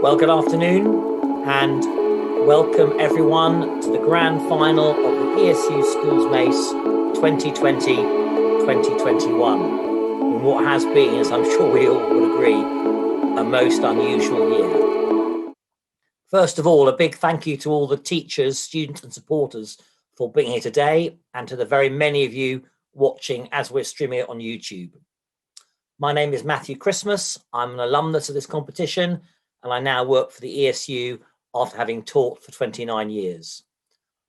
Well, good afternoon and welcome everyone to the grand final of the ESU Schools Mace 2020-2021 in what has been, as I'm sure we all would agree, a most unusual year. First of all, a big thank you to all the teachers, students and supporters for being here today, and to the very many of you watching as we're streaming it on YouTube. My name is Matthew Christmas. I'm an alumnus of this competition, and I now work for the ESU after having taught for 29 years.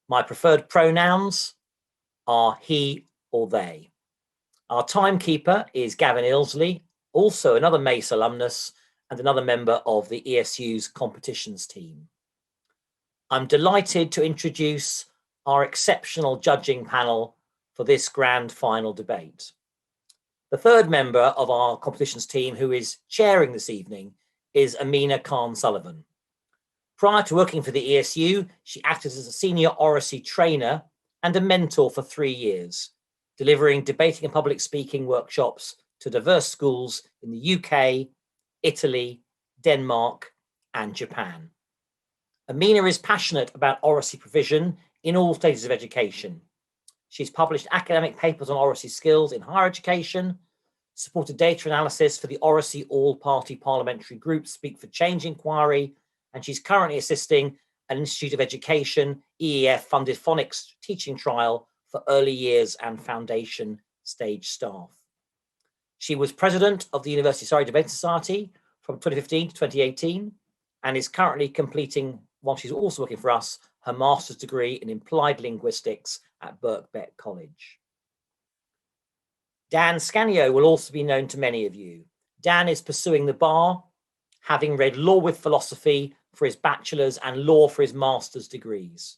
My preferred pronouns are he or they. Our timekeeper is Gavin Ilsley, also another Mace alumnus and another member of the ESU's competitions team. I'm delighted to introduce our exceptional judging panel for this grand final debate. The third member of our competitions team who is chairing this evening is Amina Khan-Sullivan. Prior to working for the ESU, she acted as a senior oracy trainer and a mentor for 3 years, delivering debating and public speaking workshops to diverse schools in the UK, Italy, Denmark, and Japan. Amina is passionate about oracy provision in all stages of education. She's published academic papers on oracy skills in higher education, supported data analysis for the Oracy All-Party Parliamentary Group Speak for Change inquiry, and she's currently assisting an Institute of Education EEF-funded phonics teaching trial for early years and foundation stage staff. She was president of the University of Surrey Debate Society from 2015 to 2018 and is currently completing, while she's also working for us, her master's degree in implied linguistics at Birkbeck College. Dan Scanio will also be known to many of you. Dan is pursuing the bar, having read law with philosophy for his bachelor's and law for his master's degrees.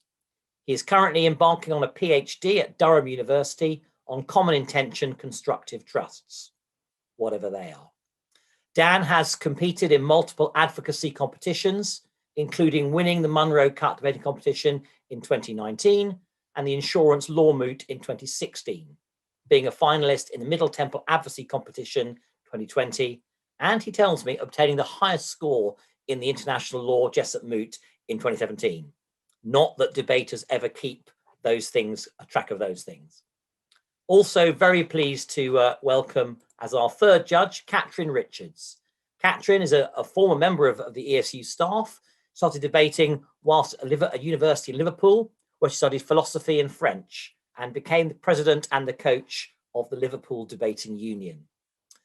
He is currently embarking on a PhD at Durham University on common intention constructive trusts, whatever they are. Dan has competed in multiple advocacy competitions, including winning the Munro Cup debating competition in 2019 and the Insurance Law Moot in 2016. Being a finalist in the Middle Temple Advocacy Competition 2020, and he tells me obtaining the highest score in the International Law Jessup Moot in 2017. Not that debaters ever keep those things, a track of those things. Also very pleased to welcome as our third judge, Catherine Richards. Catherine is a former member of the ESU staff, started debating whilst at a university in Liverpool, where she studied philosophy and French, and became the president and the coach of the Liverpool Debating Union.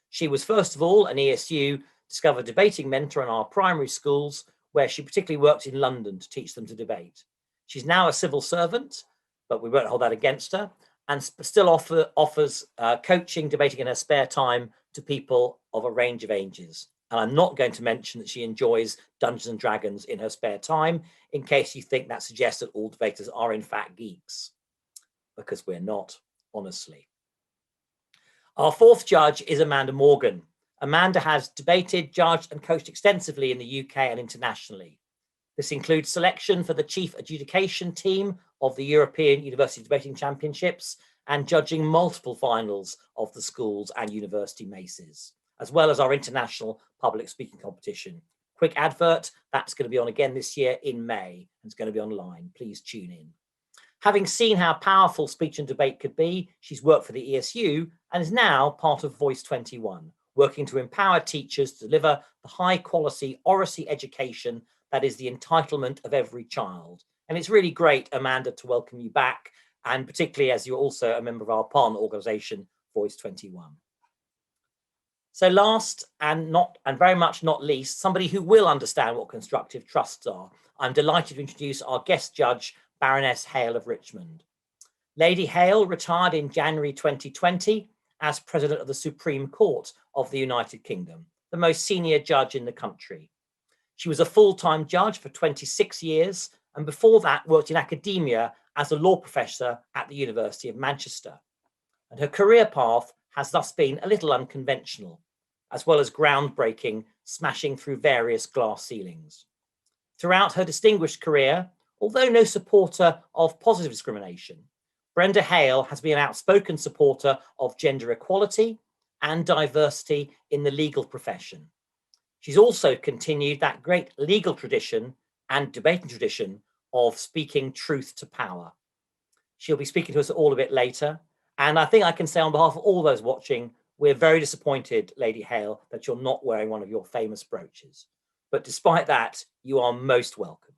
She was first of all an ESU Discover Debating mentor in our primary schools, where she particularly worked in London to teach them to debate. She's now a civil servant, but we won't hold that against her, and still offers coaching, debating in her spare time to people of a range of ages. And I'm not going to mention that she enjoys Dungeons and Dragons in her spare time, in case you think that suggests that all debaters are in fact geeks. Because we're not, honestly. Our fourth judge is Amanda Morgan. Amanda has debated, judged and coached extensively in the UK and internationally. This includes selection for the chief adjudication team of the European University Debating Championships and judging multiple finals of the schools and university maces, as well as our international public speaking competition. Quick advert, that's going to be on again this year in May. It's going to be online. Please tune in. Having seen how powerful speech and debate could be, she's worked for the ESU and is now part of Voice 21, working to empower teachers to deliver the high-quality oracy education that is the entitlement of every child. And it's really great, Amanda, to welcome you back, and particularly as you're also a member of our partner organisation, Voice 21. So last and very much not least, somebody who will understand what constructive trusts are, I'm delighted to introduce our guest judge, Baroness Hale of Richmond. Lady Hale retired in January 2020 as President of the Supreme Court of the United Kingdom, the most senior judge in the country. She was a full-time judge for 26 years, and before that worked in academia as a law professor at the University of Manchester. And her career path has thus been a little unconventional, as well as groundbreaking, smashing through various glass ceilings. Throughout her distinguished career, although no supporter of positive discrimination, Brenda Hale has been an outspoken supporter of gender equality and diversity in the legal profession. She's also continued that great legal tradition and debating tradition of speaking truth to power. She'll be speaking to us all a bit later. And I think I can say on behalf of all those watching, we're very disappointed, Lady Hale, that you're not wearing one of your famous brooches. But despite that, you are most welcome.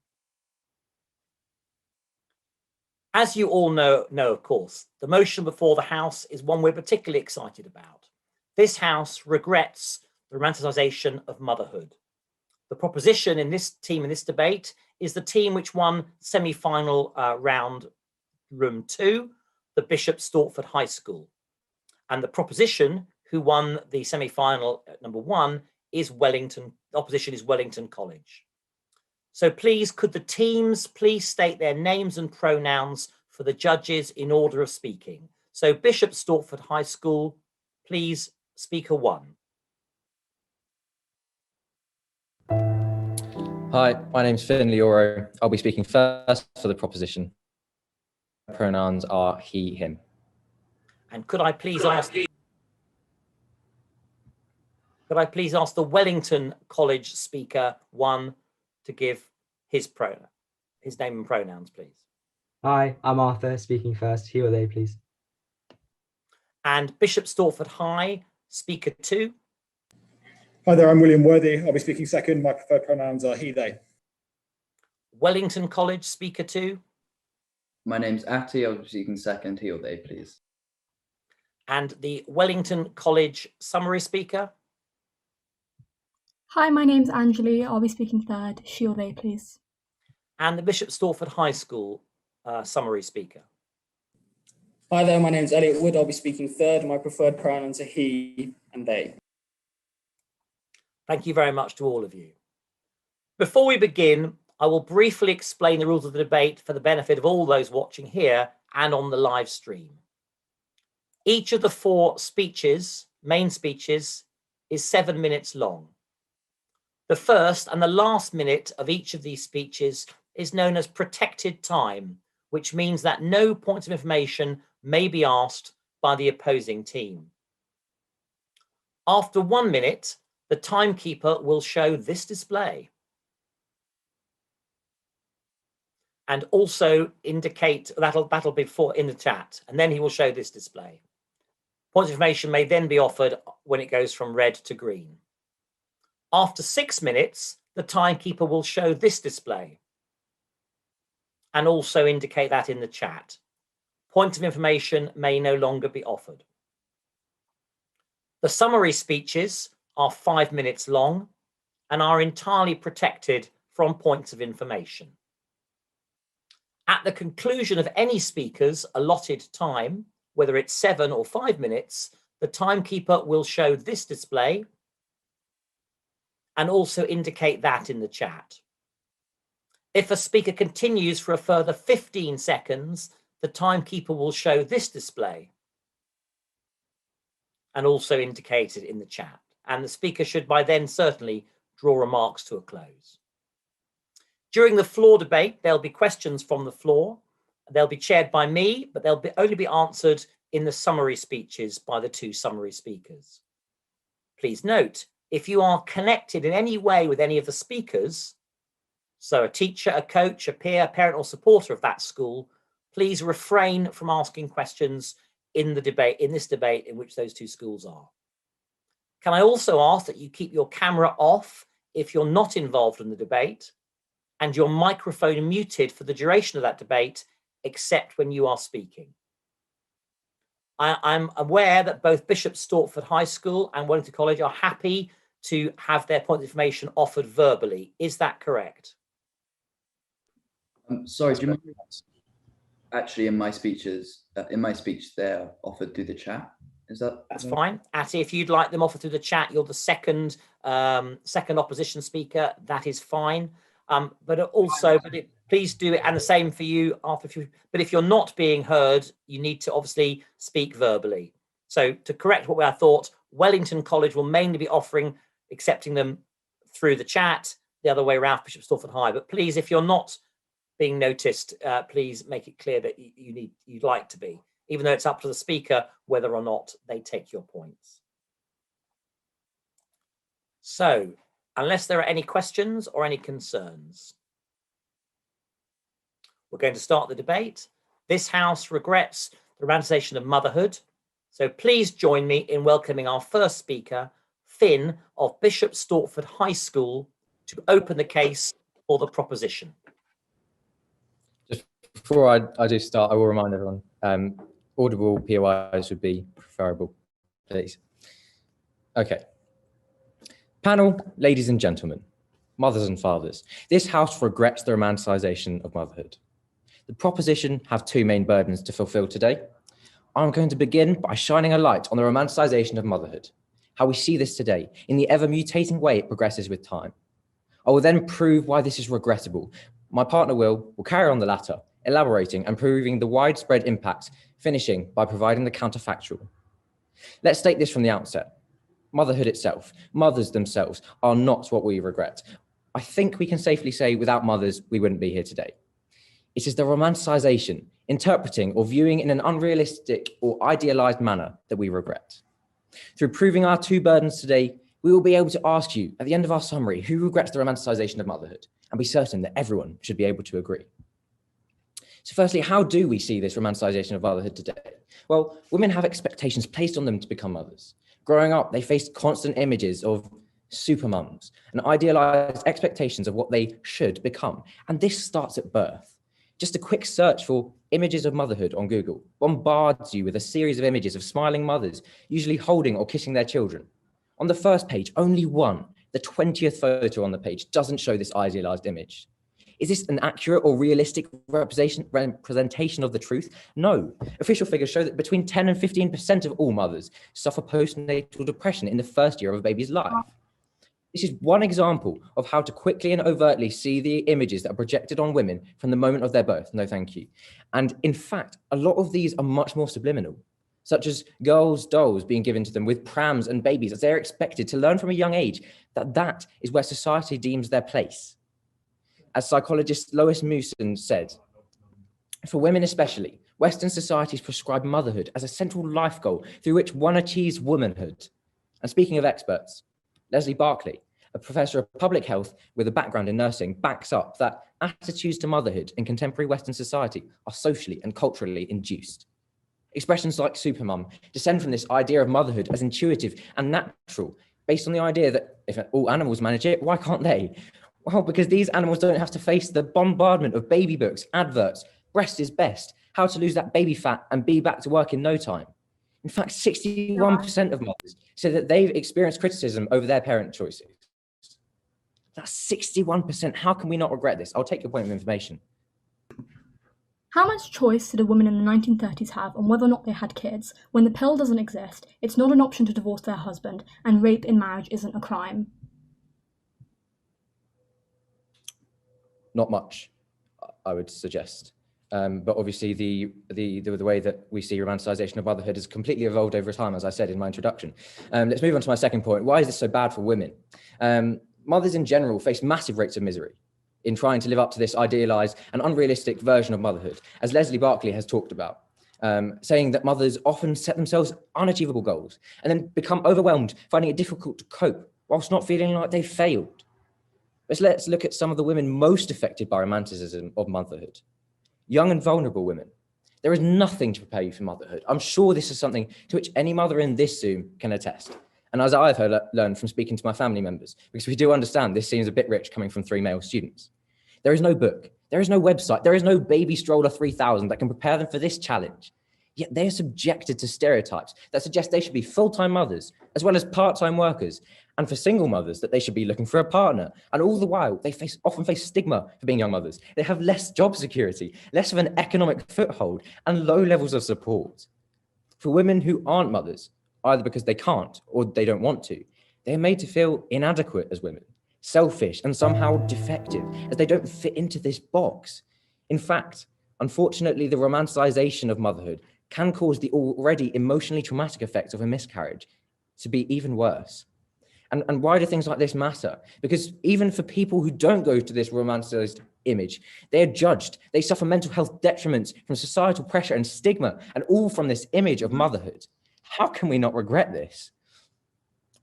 As you all know, of course, the motion before the House is one we're particularly excited about. This House regrets the romanticisation of motherhood. The proposition in this debate is the team which won semi-final round room 2, the Bishop Stortford High School. And the proposition who won the semi-final at number 1 is Wellington. The opposition is Wellington College. So please, could the teams please state their names and pronouns for the judges in order of speaking? So Bishop Stortford High School, please, speaker 1. Hi, my name's Finley Oro. I'll be speaking first for the proposition. Pronouns are he, him. And could I please ask the Wellington College speaker 1 to give his name and pronouns, please? Hi, I'm Arthur, speaking first. He or they, please. And Bishop Stortford High, speaker 2. Hi there, I'm William Worthy. I'll be speaking second. My preferred pronouns are he, they. Wellington College, speaker 2. My name's Atty. I'll be speaking second. He or they, please. And the Wellington College summary speaker. Hi, my name's Anjali. I'll be speaking third. She or they, please. And the Bishop Stortford High School summary speaker. Hi there, my name's Elliot Wood. I'll be speaking third. My preferred pronouns are he and they. Thank you very much to all of you. Before we begin, I will briefly explain the rules of the debate for the benefit of all those watching here and on the live stream. Each of the 4 main speeches, is 7 minutes long. The first and the last minute of each of these speeches is known as protected time, which means that no points of information may be asked by the opposing team. After 1 minute, the timekeeper will show this display and also indicate that'll be in the chat, and then he will show this display. Points of information may then be offered when it goes from red to green. After 6 minutes, the timekeeper will show this display and also indicate that in the chat. Points of information may no longer be offered. The summary speeches are 5 minutes long and are entirely protected from points of information. At the conclusion of any speaker's allotted time, whether it's 7 or 5 minutes, the timekeeper will show this display and also indicate that in the chat. If a speaker continues for a further 15 seconds, the timekeeper will show this display and also indicate it in the chat. And the speaker should by then certainly draw remarks to a close. During the floor debate, there'll be questions from the floor. They'll be chaired by me, but they'll only be answered in the summary speeches by the 2 summary speakers. Please note, if you are connected in any way with any of the speakers, so a teacher, a coach, a peer, parent or supporter of that school, please refrain from asking questions in this debate in which those 2 schools are. Can I also ask that you keep your camera off if you're not involved in the debate and your microphone muted for the duration of that debate, except when you are speaking. I'm aware that both Bishop Stortford High School and Wellington College are happy to have their point of information offered verbally. Is that correct? Sorry, do you mind? Actually, in my speech, they're offered through the chat. That's fine. Atty, if you'd like them offered through the chat, you're the second opposition speaker. That is fine. Please do it, and the same for you, Arthur. But if you're not being heard, you need to obviously speak verbally. So to correct what I thought, Wellington College will mainly be accepting them through the chat. The other way around, Bishop Stortford High. But please, if you're not being noticed, please make it clear that you'd like to be, even though it's up to the speaker whether or not they take your points. So Unless there are any questions or any concerns, we're going to start the debate. This House regrets the romanticisation of motherhood. So please join me in welcoming our first speaker, Finn of Bishop Stortford High School, to open the case for the proposition. Just before I do start, I will remind everyone, audible POIs would be preferable, please. Okay. Panel, ladies and gentlemen, mothers and fathers, this House regrets the romanticisation of motherhood. The proposition have two main burdens to fulfil today. I'm going to begin by shining a light on the romanticisation of motherhood, how we see this today in the ever mutating way it progresses with time. I will then prove why this is regrettable. My partner will carry on the latter, elaborating and proving the widespread impact, finishing by providing the counterfactual. Let's state this from the outset. Motherhood itself, mothers themselves, are not what we regret. I think we can safely say without mothers, we wouldn't be here today. It is the romanticisation, interpreting or viewing in an unrealistic or idealised manner that we regret. Through proving our two burdens today, we will be able to ask you at the end of our summary, who regrets the romanticisation of motherhood, and be certain that everyone should be able to agree. So firstly, how do we see this romanticisation of motherhood today? Well, women have expectations placed on them to become mothers. Growing up, they faced constant images of supermums and idealised expectations of what they should become. And this starts at birth. Just a quick search for images of motherhood on Google bombards you with a series of images of smiling mothers, usually holding or kissing their children. On the first page, only one, the 20th photo on the page, doesn't show this idealised image. Is this an accurate or realistic representation of the truth? No. Official figures show that between 10 and 15% of all mothers suffer postnatal depression in the first year of a baby's life. This is one example of how to quickly and overtly see the images that are projected on women from the moment of their birth. No, thank you. And in fact, a lot of these are much more subliminal, such as girls' dolls being given to them with prams and babies, as they're expected to learn from a young age that that is where society deems their place. As psychologist Lois Mewson said, for women especially, Western societies prescribe motherhood as a central life goal through which one achieves womanhood. And speaking of experts, Leslie Barkley, a professor of public health with a background in nursing, backs up that attitudes to motherhood in contemporary Western society are socially and culturally induced. Expressions like supermum descend from this idea of motherhood as intuitive and natural, based on the idea that if all animals manage it, why can't they? Well, because these animals don't have to face the bombardment of baby books, adverts, breast is best, how to lose that baby fat and be back to work in no time. In fact, 61% of mothers say that they've experienced criticism over their parent choices. That's 61%. How can we not regret this? I'll take your point of information. How much choice did a woman in the 1930s have on whether or not they had kids? When the pill doesn't exist, it's not an option to divorce their husband, and rape in marriage isn't a crime. Not much, I would suggest. But obviously the way that we see romanticisation of motherhood has completely evolved over time, as I said in my introduction. Let's move on to my second point. Why is this so bad for women? Mothers in general face massive rates of misery in trying to live up to this idealised and unrealistic version of motherhood, as Leslie Barkley has talked about, saying that mothers often set themselves unachievable goals and then become overwhelmed, finding it difficult to cope, whilst not feeling like they've failed. Let's look at some of the women most affected by romanticism of motherhood. Young and vulnerable women. There is nothing to prepare you for motherhood. I'm sure this is something to which any mother in this Zoom can attest. And as I've learned from speaking to my family members, because we do understand this seems a bit rich coming from 3 male students. There is no book, there is no website, there is no baby stroller 3000 that can prepare them for this challenge. Yet they are subjected to stereotypes that suggest they should be full-time mothers, as well as part-time workers, and for single mothers that they should be looking for a partner. And all the while, they often face stigma for being young mothers. They have less job security, less of an economic foothold, and low levels of support. For women who aren't mothers, either because they can't or they don't want to, they are made to feel inadequate as women, selfish and somehow defective, as they don't fit into this box. In fact, unfortunately, the romanticisation of motherhood can cause the already emotionally traumatic effects of a miscarriage to be even worse. And why do things like this matter? Because even for people who don't go to this romanticized image, they are judged. They suffer mental health detriments from societal pressure and stigma, and all from this image of motherhood. How can we not regret this?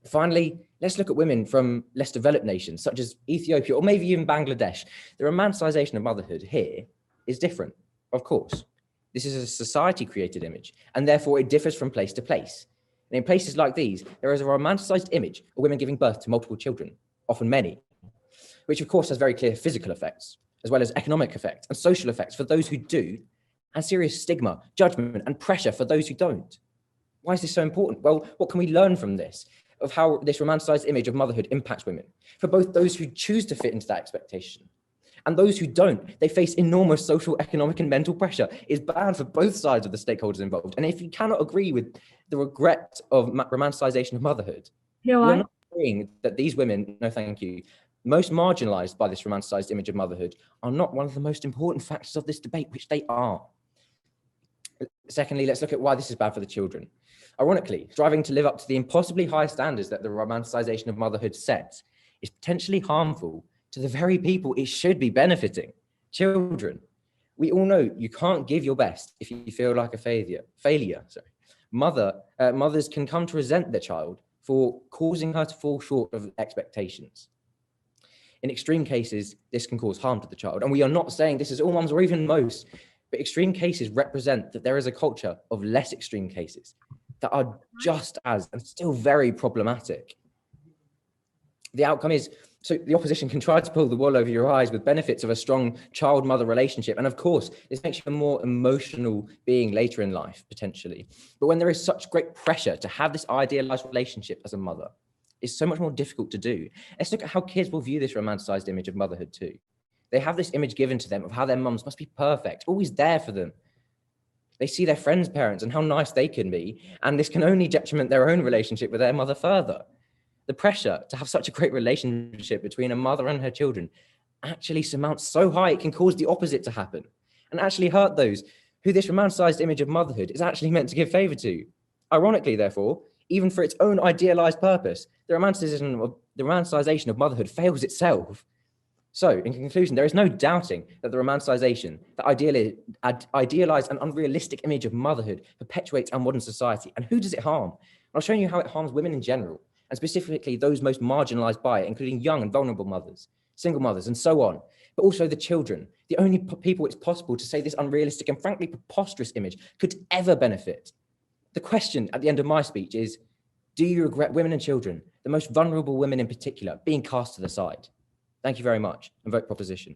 Finally, let's look at women from less developed nations, such as Ethiopia or maybe even Bangladesh. The romanticization of motherhood here is different, of course. This is a society-created image, and therefore it differs from place to place. And in places like these, there is a romanticized image of women giving birth to multiple children, often many, which of course has very clear physical effects, as well as economic effects and social effects for those who do, and serious stigma, judgment, and pressure for those who don't. Why is this so important? Well, what can we learn from this, of how this romanticized image of motherhood impacts women? For both those who choose to fit into that expectation and those who don't, they face enormous social, economic, and mental pressure. It's bad for both sides of the stakeholders involved. And if you cannot agree with the regret of romanticization of motherhood, you're not agreeing that these women, no thank you, most marginalized by this romanticized image of motherhood are not one of the most important factors of this debate, which they are. Secondly, let's look at why this is bad for the children. Ironically, striving to live up to the impossibly high standards that the romanticization of motherhood sets is potentially harmful to the very people it should be benefiting, children. We all know you can't give your best if you feel like a failure. Mothers can come to resent their child for causing her to fall short of expectations. In extreme cases, this can cause harm to the child. And we are not saying this is all mums or even most, but extreme cases represent that there is a culture of less extreme cases that are just as and still very problematic. The outcome is, so the opposition can try to pull the wool over your eyes with benefits of a strong child-mother relationship. And of course, this makes you a more emotional being later in life, potentially. But when there is such great pressure to have this idealized relationship as a mother, it's so much more difficult to do. Let's look at how kids will view this romanticized image of motherhood too. They have this image given to them of how their mums must be perfect, always there for them. They see their friends' parents and how nice they can be, and this can only detriment their own relationship with their mother further. The pressure to have such a great relationship between a mother and her children actually surmounts so high it can cause the opposite to happen and actually hurt those who this romanticized image of motherhood is actually meant to give favor to. Ironically, therefore, even for its own idealized purpose, the romanticization of motherhood fails itself. So, in conclusion, there is no doubting that the romanticization, the idealized and unrealistic image of motherhood perpetuates our modern society. And who does it harm? I'll show you how it harms women in general, and specifically those most marginalized by it, including young and vulnerable mothers, single mothers, and so on, but also the children, the only people it's possible to say this unrealistic and frankly preposterous image could ever benefit. The question at the end of my speech is, do you regret women and children, the most vulnerable women in particular, being cast to the side? Thank you very much, and vote proposition.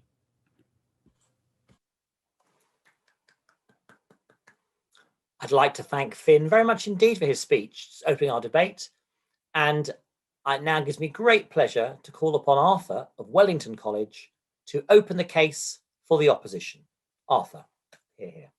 I'd like to thank Finn very much indeed for his speech, opening our debate. And it now gives me great pleasure to call upon Arthur of Wellington College to open the case for the opposition. Arthur, here.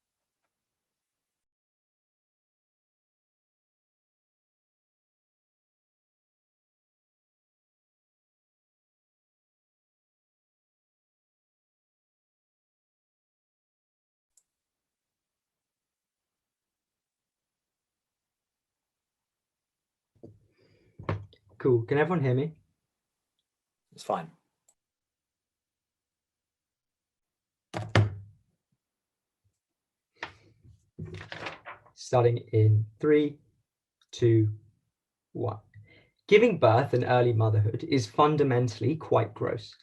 Cool. Can everyone hear me? It's fine. Starting in 3, 2, 1. Giving birth and early motherhood is fundamentally quite gross.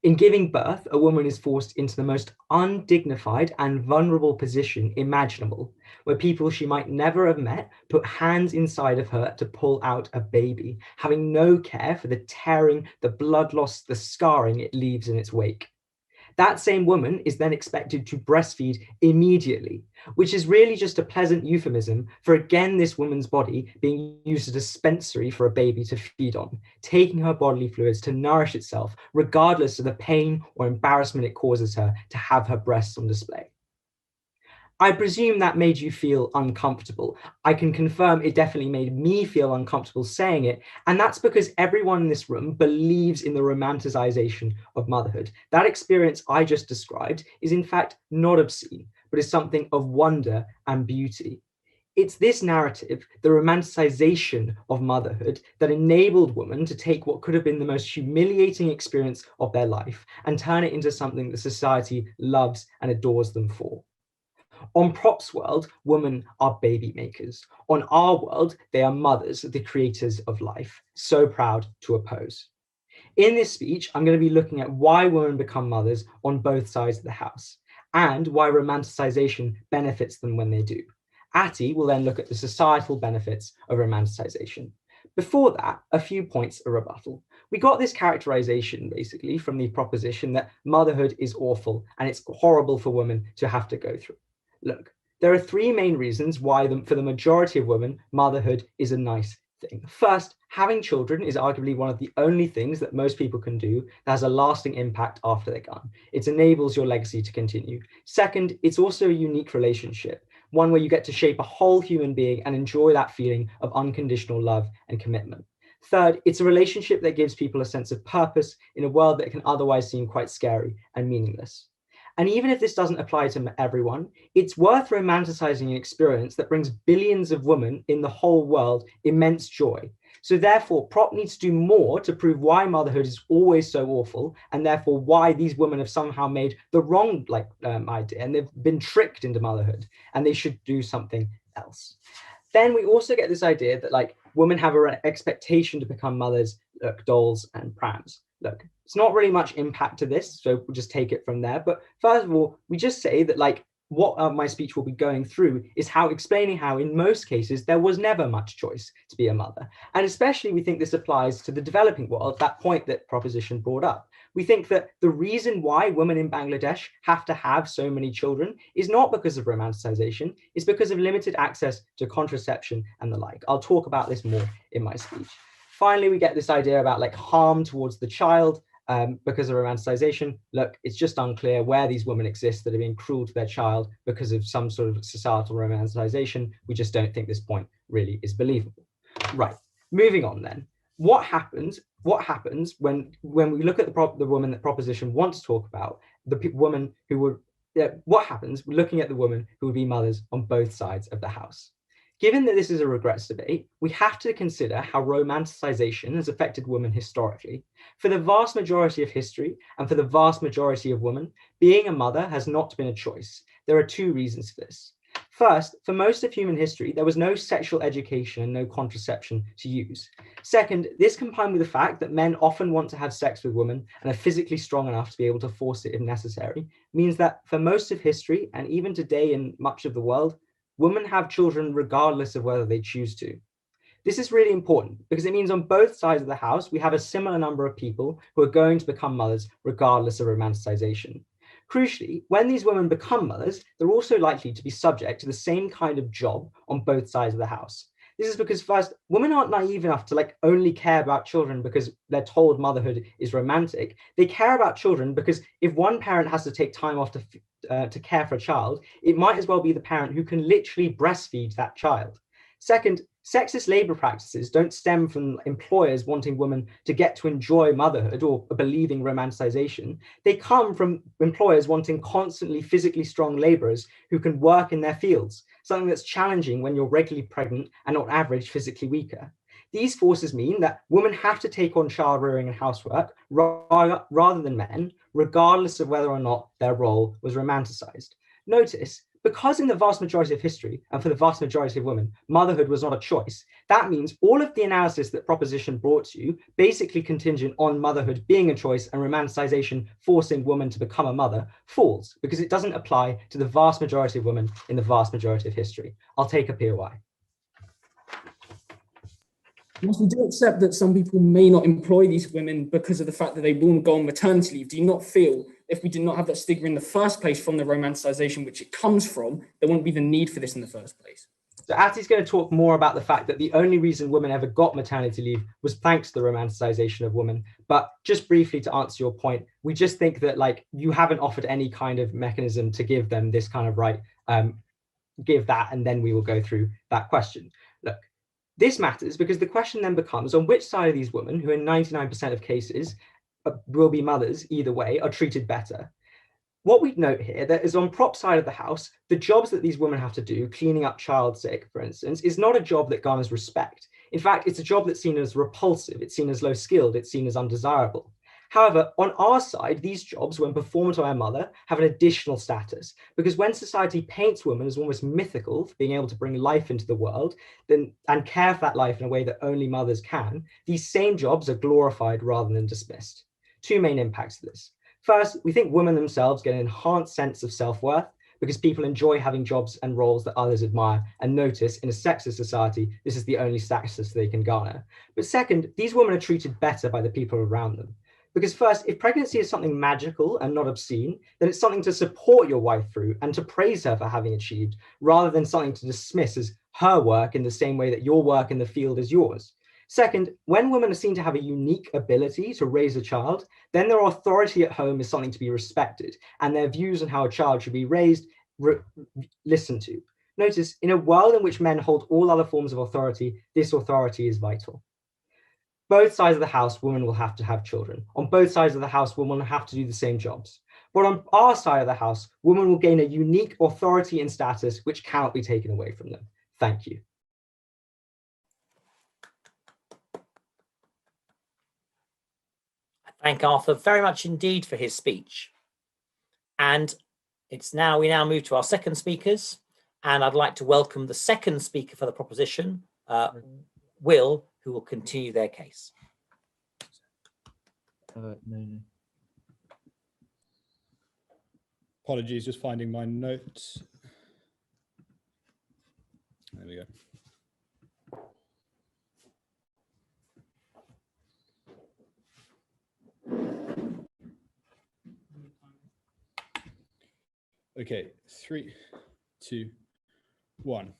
In giving birth, a woman is forced into the most undignified and vulnerable position imaginable, where people she might never have met put hands inside of her to pull out a baby, having no care for the tearing, the blood loss, the scarring it leaves in its wake. That same woman is then expected to breastfeed immediately, which is really just a pleasant euphemism for, again, this woman's body being used as a dispensary for a baby to feed on, taking her bodily fluids to nourish itself, regardless of the pain or embarrassment it causes her to have her breasts on display. I presume that made you feel uncomfortable. I can confirm it definitely made me feel uncomfortable saying it, and that's because everyone in this room believes in the romanticization of motherhood. That experience I just described is in fact not obscene, but is something of wonder and beauty. It's this narrative, the romanticization of motherhood, that enabled women to take what could have been the most humiliating experience of their life and turn it into something that society loves and adores them for. On Prop's world, women are baby makers. On our world, they are mothers, the creators of life. So proud to oppose. In this speech, I'm going to be looking at why women become mothers on both sides of the house, and why romanticization benefits them when they do. Atty will then look at the societal benefits of romanticization. Before that, a few points of rebuttal. We got this characterization basically from the proposition that motherhood is awful and it's horrible for women to have to go through. Look, there are three main reasons why, for the majority of women, motherhood is a nice thing. First, having children is arguably one of the only things that most people can do that has a lasting impact after they're gone. It enables your legacy to continue. Second, it's also a unique relationship, one where you get to shape a whole human being and enjoy that feeling of unconditional love and commitment. Third, it's a relationship that gives people a sense of purpose in a world that can otherwise seem quite scary and meaningless. And even if this doesn't apply to everyone, it's worth romanticizing an experience that brings billions of women in the whole world immense joy. So therefore, Prop needs to do more to prove why motherhood is always so awful, and therefore why these women have somehow made the wrong idea, and they've been tricked into motherhood, and they should do something else. Then we also get this idea that women have an expectation to become mothers, dolls and prams. Look, it's not really much impact to this, so we'll just take it from there. But first of all, we just say that what my speech will be going through is explaining how in most cases there was never much choice to be a mother. And especially we think this applies to the developing world, that point that proposition brought up. We think that the reason why women in Bangladesh have to have so many children is not because of romanticization, it's because of limited access to contraception and the like. I'll talk about this more in my speech. Finally, we get this idea about harm towards the child because of romanticization. Look, it's just unclear where these women exist that are being cruel to their child because of some sort of societal romanticization. We just don't think this point really is believable. Right, moving on then. What happens when we look at the woman that proposition wants to talk about, the woman who would, what happens looking at the women who would be mothers on both sides of the house? Given that this is a regrets debate, we have to consider how romanticization has affected women historically. For the vast majority of history, and for the vast majority of women, being a mother has not been a choice. There are two reasons for this. First, for most of human history, there was no sexual education and no contraception to use. Second, this combined with the fact that men often want to have sex with women and are physically strong enough to be able to force it if necessary, means that for most of history, and even today in much of the world, women have children regardless of whether they choose to. This is really important because it means on both sides of the house, we have a similar number of people who are going to become mothers regardless of romanticization. Crucially, when these women become mothers, they're also likely to be subject to the same kind of job on both sides of the house. This is because first, women aren't naive enough to only care about children because they're told motherhood is romantic. They care about children because if one parent has to take time off to care for a child, it might as well be the parent who can literally breastfeed that child. Second, sexist labor practices don't stem from employers wanting women to get to enjoy motherhood or believing romanticization. They come from employers wanting constantly physically strong laborers who can work in their fields, something that's challenging when you're regularly pregnant and on average physically weaker. These forces mean that women have to take on child rearing and housework rather than men, regardless of whether or not their role was romanticized. Notice, because in the vast majority of history, and for the vast majority of women, motherhood was not a choice, that means all of the analysis that proposition brought to you, basically contingent on motherhood being a choice and romanticization forcing women to become a mother, falls, because it doesn't apply to the vast majority of women in the vast majority of history. I'll take a POI. Whilst we do accept that some people may not employ these women because of the fact that they will go on maternity leave, do you not feel if we did not have that stigma in the first place from the romanticization which it comes from, there wouldn't be the need for this in the first place? So Atty's going to talk more about the fact that the only reason women ever got maternity leave was thanks to the romanticization of women. But just briefly to answer your point, we just think that you haven't offered any kind of mechanism to give them this kind of right, give that, and then we will go through that question. Look, this matters because the question then becomes on which side of these women, who in 99% of cases will be mothers either way, are treated better. What we note here that is on Prop's side of the house, the jobs that these women have to do, cleaning up child sick, for instance, is not a job that garners respect. In fact, it's a job that's seen as repulsive, it's seen as low skilled, it's seen as undesirable. However, on our side, these jobs, when performed by a mother, have an additional status, because when society paints women as almost mythical for being able to bring life into the world and care for that life in a way that only mothers can, these same jobs are glorified rather than dismissed. Two main impacts to this. First, we think women themselves get an enhanced sense of self-worth because people enjoy having jobs and roles that others admire and notice in a sexist society, this is the only status they can garner. But second, these women are treated better by the people around them. Because first, if pregnancy is something magical and not obscene, then it's something to support your wife through and to praise her for having achieved, rather than something to dismiss as her work in the same way that your work in the field is yours. Second, when women are seen to have a unique ability to raise a child, then their authority at home is something to be respected, and their views on how a child should be raised, listened to. Notice, in a world in which men hold all other forms of authority, this authority is vital. Both sides of the house, women will have to have children. On both sides of the house, women will have to do the same jobs. But on our side of the house, women will gain a unique authority and status which cannot be taken away from them. Thank you. I thank Arthur very much indeed for his speech. And we now move to our second speakers. And I'd like to welcome the second speaker for the proposition, Will, who will continue their case. No. Apologies, just finding my notes. There we go. Okay, 3, 2, 1.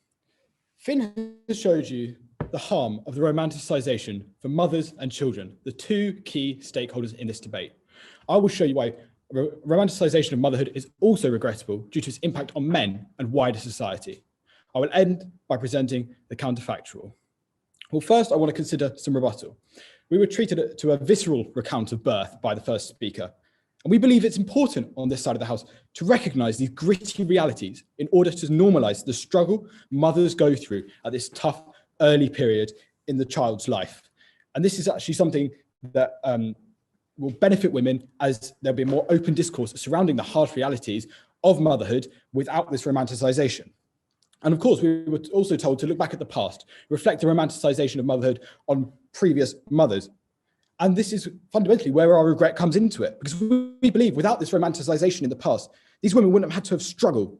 Finn has showed you the harm of the romanticisation for mothers and children, the two key stakeholders in this debate. I will show you why romanticisation of motherhood is also regrettable due to its impact on men and wider society. I will end by presenting the counterfactual. Well, first, I want to consider some rebuttal. We were treated to a visceral recount of birth by the first speaker, and we believe it's important on this side of the house to recognise these gritty realities in order to normalise the struggle mothers go through at this tough early period in the child's life. And this is actually something that will benefit women, as there'll be more open discourse surrounding the harsh realities of motherhood without this romanticisation. And of course, we were also told to look back at the past, reflect the romanticisation of motherhood on previous mothers. And this is fundamentally where our regret comes into it, because we believe without this romanticisation in the past, these women wouldn't have had to have struggled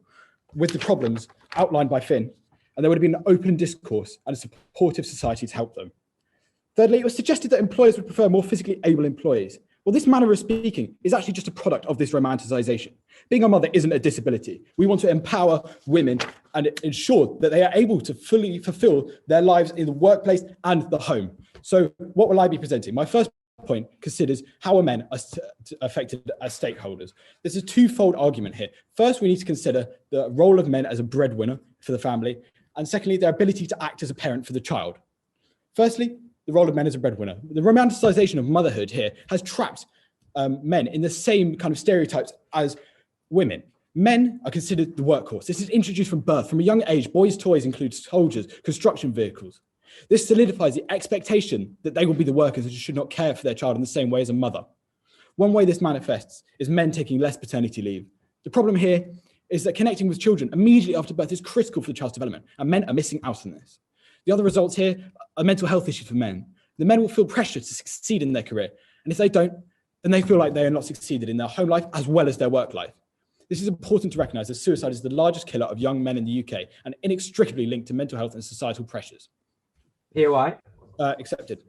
with the problems outlined by Finn, and there would have been an open discourse and a supportive society to help them. Thirdly, it was suggested that employers would prefer more physically able employees. Well, this manner of speaking is actually just a product of this romanticisation. Being a mother isn't a disability. We want to empower women and ensure that they are able to fully fulfil their lives in the workplace and the home. So what will I be presenting? My first point considers how are men affected as stakeholders. There's a twofold argument here. First, we need to consider the role of men as a breadwinner for the family, and secondly, their ability to act as a parent for the child. Firstly, the role of men as a breadwinner. The romanticisation of motherhood here has trapped men in the same kind of stereotypes as women. Men are considered the workhorse. This is introduced from birth. From a young age, boys' toys include soldiers, construction vehicles. This solidifies the expectation that they will be the workers and should not care for their child in the same way as a mother. One way this manifests is men taking less paternity leave. The problem here is that connecting with children immediately after birth is critical for the child's development, and men are missing out on this. The other results here are mental health issues for men. The men will feel pressure to succeed in their career, and if they don't, then they feel like they are not succeeded in their home life as well as their work life. This is important to recognise, as suicide is the largest killer of young men in the UK and inextricably linked to mental health and societal pressures. Here why? Accepted.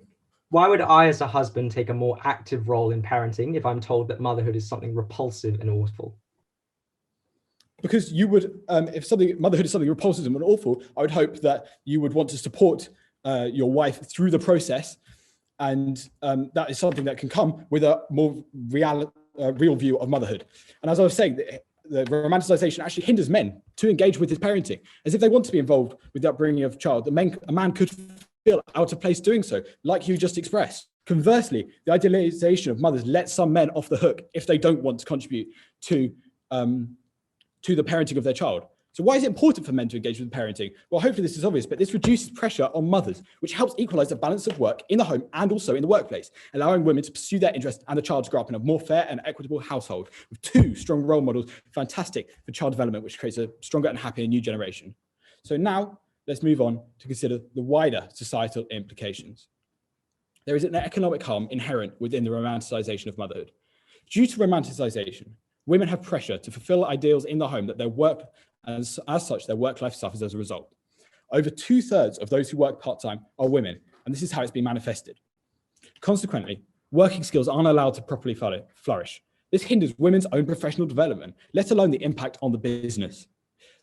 Why would I, as a husband, take a more active role in parenting if I'm told that motherhood is something repulsive and awful? Because you would, if motherhood is something repulsive and awful, I would hope that you would want to support your wife through the process, and that is something that can come with a more real view of motherhood. And as I was saying, the romanticisation actually hinders men to engage with his parenting, as if they want to be involved with the upbringing of a child. A man could feel out of place doing so, like you just expressed. Conversely, the idealisation of mothers lets some men off the hook if they don't want to contribute to the parenting of their child. So why is it important for men to engage with parenting? Well, hopefully this is obvious, but this reduces pressure on mothers, which helps equalize the balance of work in the home and also in the workplace, allowing women to pursue their interests and the child to grow up in a more fair and equitable household with two strong role models. Fantastic for child development, which creates a stronger and happier new generation. So now let's move on to consider the wider societal implications. There is an economic harm inherent within the romanticization of motherhood. Due to romanticization, women have pressure to fulfill ideals in the home that their work, as such, their work life suffers as a result. Over 2/3 of those who work part-time are women, and this is how it's been manifested. Consequently, working skills aren't allowed to properly flourish. This hinders women's own professional development, let alone the impact on the business.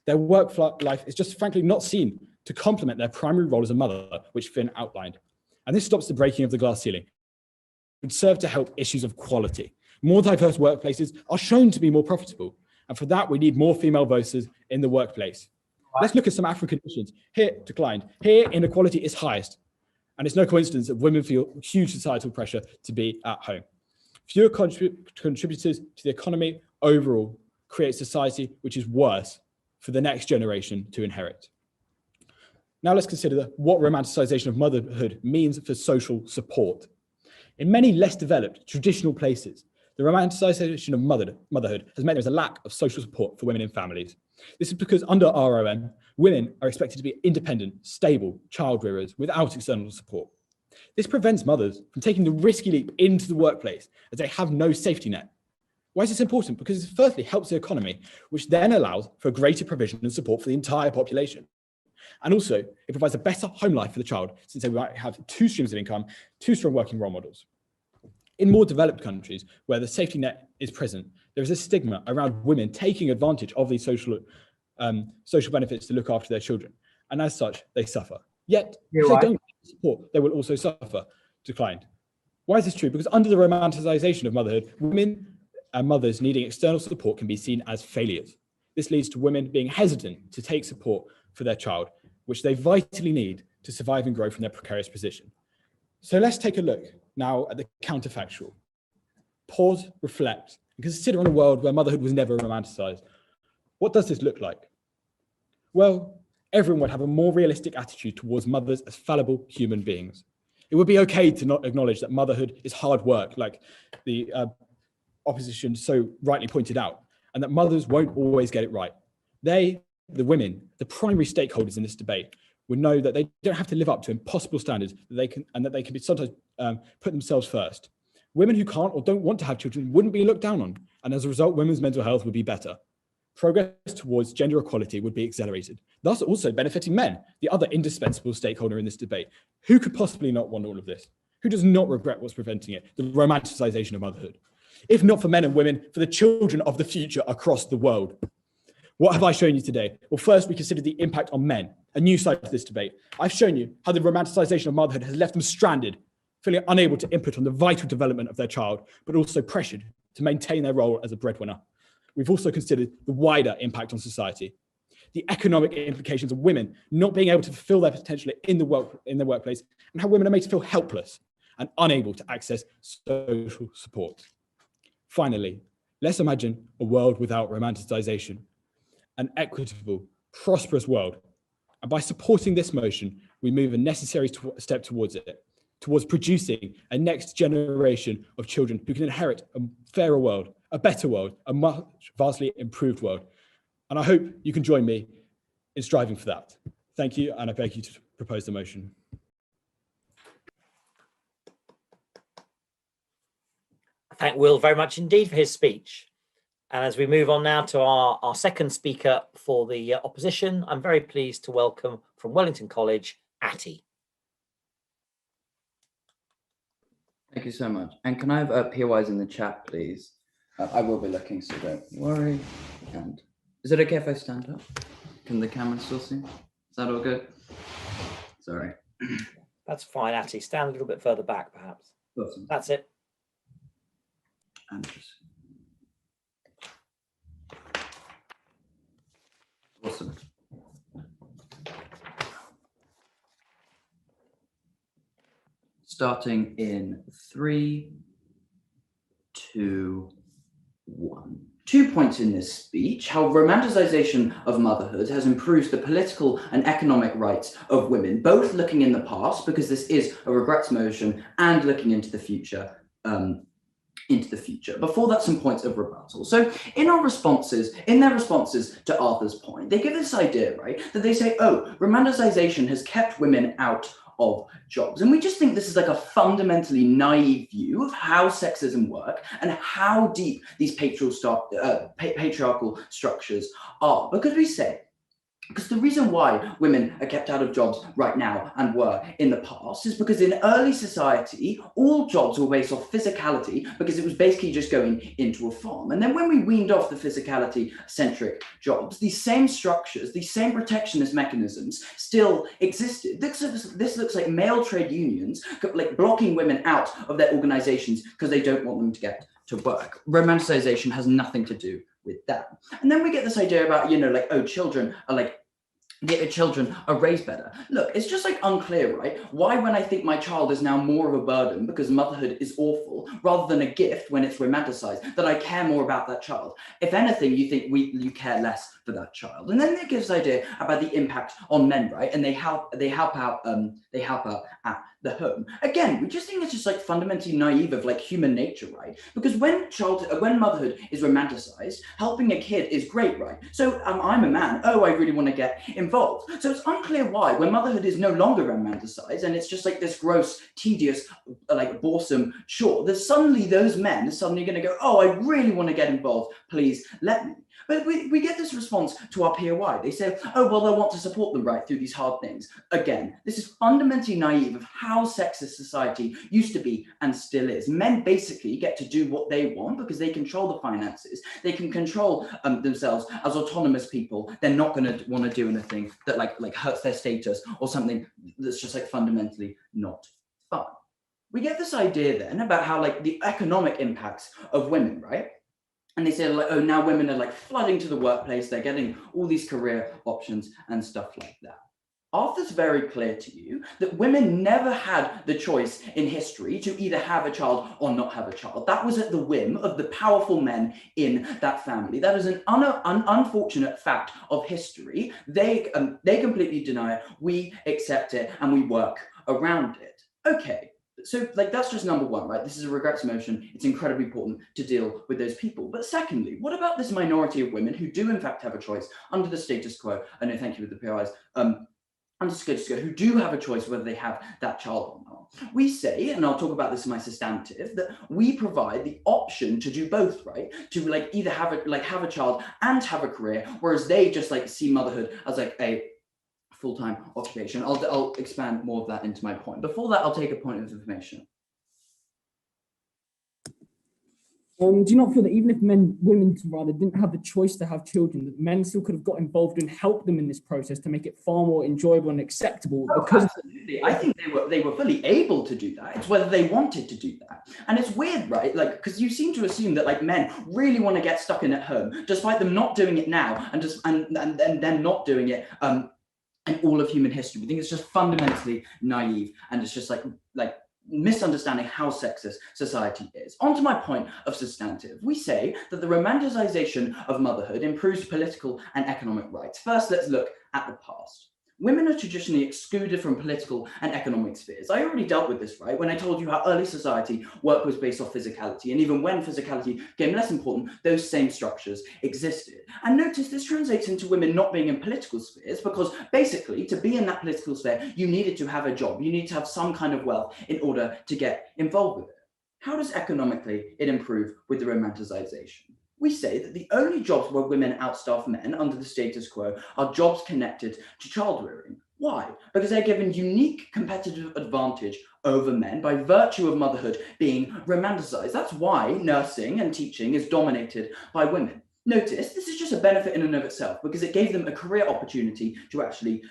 Their work life is just frankly not seen to complement their primary role as a mother, which Finn outlined. And this stops the breaking of the glass ceiling. It would serve to help issues of quality. More diverse workplaces are shown to be more profitable. And for that, we need more female voices in the workplace. Let's look at some African nations. Here, declined. Here, inequality is highest. And it's no coincidence that women feel huge societal pressure to be at home. Fewer contributors to the economy overall create society which is worse for the next generation to inherit. Now let's consider what romanticization of motherhood means for social support. In many less developed traditional places, the romanticization of motherhood has meant there is a lack of social support for women in families. This is because under ROM, women are expected to be independent, stable child rearers without external support. This prevents mothers from taking the risky leap into the workplace as they have no safety net. Why is this important? Because it firstly helps the economy, which then allows for greater provision and support for the entire population. And also, it provides a better home life for the child, since they might have two streams of income, two strong working role models. In more developed countries where the safety net is present, there is a stigma around women taking advantage of these social benefits to look after their children. And as such, they suffer. Yet, if they don't get support, they will also suffer decline. Why is this true? Because under the romanticization of motherhood, women and mothers needing external support can be seen as failures. This leads to women being hesitant to take support for their child, which they vitally need to survive and grow from their precarious position. So let's take a look now at the counterfactual. Pause, reflect, and consider on a world where motherhood was never romanticized. What does this look like? Well, everyone would have a more realistic attitude towards mothers as fallible human beings. It would be okay to not acknowledge that motherhood is hard work, like the opposition so rightly pointed out, and that mothers won't always get it right. They, the women, the primary stakeholders in this debate, would know that they don't have to live up to impossible standards that they can be sometimes put themselves first. Women who can't or don't want to have children wouldn't be looked down on, and as a result, women's mental health would be better. Progress towards gender equality would be accelerated, thus also benefiting men, the other indispensable stakeholder in this debate. Who could possibly not want all of this? Who does not regret what's preventing it? The romanticization of motherhood. If not for men and women, for the children of the future across the world. What have I shown you today? Well, first, we considered the impact on men, a new side to this debate. I've shown you how the romanticization of motherhood has left them stranded, feeling unable to input on the vital development of their child, but also pressured to maintain their role as a breadwinner. We've also considered the wider impact on society, the economic implications of women not being able to fulfill their potential in the workplace, and how women are made to feel helpless and unable to access social support. Finally, let's imagine a world without romanticization, an equitable, prosperous world. And by supporting this motion, we move a necessary step towards it, towards producing a next generation of children who can inherit a fairer world, a better world, a much vastly improved world. And I hope you can join me in striving for that. Thank you, and I beg you to propose the motion. I thank Will very much indeed for his speech. And as we move on now to our second speaker for the opposition, I'm very pleased to welcome from Wellington College, Atty. Thank you so much. And can I have POIs in the chat, please? I will be looking, so don't worry. And is it okay if I stand up? Can the camera still see? Is that all good? Sorry. That's fine, Atty. Stand a little bit further back, perhaps. Awesome. That's it. And just... Awesome. Starting in 3, 2, 1. 2 points in this speech: how romanticization of motherhood has improved the political and economic rights of women, both looking in the past, because this is a regrets motion, and looking into the future. Before that, some points of rebuttal. So in their responses to Arthur's point, they give this idea, right, that they say, oh, romanticization has kept women out of jobs. And we just think this is like a fundamentally naive view of how sexism works and how deep these patriarchal structures are. Because the reason why women are kept out of jobs right now and were in the past is because in early society, all jobs were based off physicality, because it was basically just going into a farm. And then when we weaned off the physicality-centric jobs, these same structures, these same protectionist mechanisms still existed. This looks like male trade unions like blocking women out of their organizations because they don't want them to get to work. Romanticization has nothing to do with that. And then we get this idea about, like, oh, children are raised better. Look, it's just like unclear, right? Why, when I think my child is now more of a burden because motherhood is awful, rather than a gift when it's romanticized, that I care more about that child. If anything, you think you care less for that child. And then they give this idea about the impact on men, right? And they help out at the home. Again, we just think it's just like fundamentally naive of like human nature, right? Because when motherhood is romanticized, helping a kid is great, right? So I'm a man. Oh, I really want to get involved. So it's unclear why, when motherhood is no longer romanticized and it's just like this gross, tedious, like boresome chore, that suddenly those men are suddenly going to go, oh, I really want to get involved. Please let me. But we get this response to our POI. They say, oh, well, I want to support them right through these hard things. Again, this is fundamentally naive of how sexist society used to be and still is. Men basically get to do what they want because they control the finances. They can control themselves as autonomous people. They're not going to want to do anything that like hurts their status or something that's just like fundamentally not fun. We get this idea then about how like the economic impacts of women, right? And they say, like, oh, now women are like flooding to the workplace. They're getting all these career options and stuff like that. Arthur's very clear to you that women never had the choice in history to either have a child or not have a child. That was at the whim of the powerful men in that family. That is an unfortunate fact of history. They completely deny it. We accept it and we work around it. Okay. So like that's just number one, right? This is a regrets motion. It's incredibly important to deal with those people. But secondly, what about this minority of women who do in fact have a choice under the status quo? I know, thank you with the POIs. Under status quo, who do have a choice whether they have that child or not. We say, and I'll talk about this in my substantive, that we provide the option to do both, right? To like either have a child and have a career, whereas they just like see motherhood as like a full-time occupation. I'll expand more of that into my point. Before that, I'll take a point of information. Do you not feel that even if women didn't have the choice to have children, that men still could have got involved and helped them in this process to make it far more enjoyable and acceptable? Oh, because absolutely. I think they were fully able to do that. It's whether they wanted to do that. And it's weird, right? Like, because you seem to assume that like men really want to get stuck in at home, despite them not doing it now and then not doing it in all of human history. We think it's just fundamentally naive, and it's just like misunderstanding how sexist society is. On to my point of substantive. We say that the romanticization of motherhood improves political and economic rights. First, let's look at the past. Women are traditionally excluded from political and economic spheres. I already dealt with this, right? When I told you how early society work was based off physicality, and even when physicality became less important, those same structures existed. And notice this translates into women not being in political spheres, because basically to be in that political sphere, you needed to have a job. You need to have some kind of wealth in order to get involved with it. How does economically it improve with the romanticization? We say that the only jobs where women outstaff men under the status quo are jobs connected to child rearing. Why? Because they're given unique competitive advantage over men by virtue of motherhood being romanticized. That's why nursing and teaching is dominated by women. Notice this is just a benefit in and of itself, because it gave them a career opportunity to actually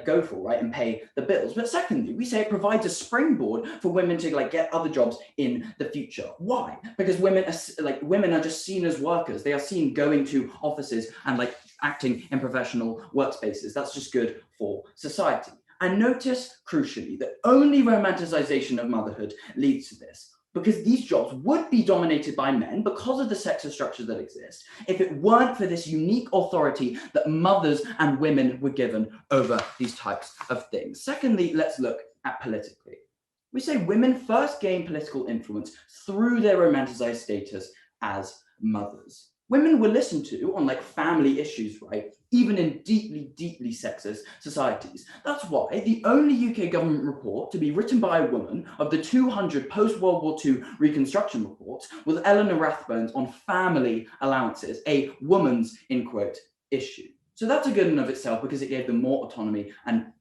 go for, right, and pay the bills. But secondly, we say it provides a springboard for women to get other jobs in the future. Why? Because women are just seen as workers. They are seen going to offices and acting in professional workspaces. That's just good for society. And notice, crucially, that only romanticization of motherhood leads to this. because these jobs would be dominated by men because of the sexist structures that exist if it weren't for this unique authority that mothers and women were given over these types of things. Secondly, let's look at politically. We say women first gain political influence through their romanticized status as mothers. Women were listened to on like family issues, right? Even in deeply, deeply sexist societies. That's why the only UK government report to be written by a woman of the 200 post-World War II reconstruction reports was Eleanor Rathbone's on family allowances, a woman's, in quote, issue. So that's a good in of itself because it gave them more autonomy and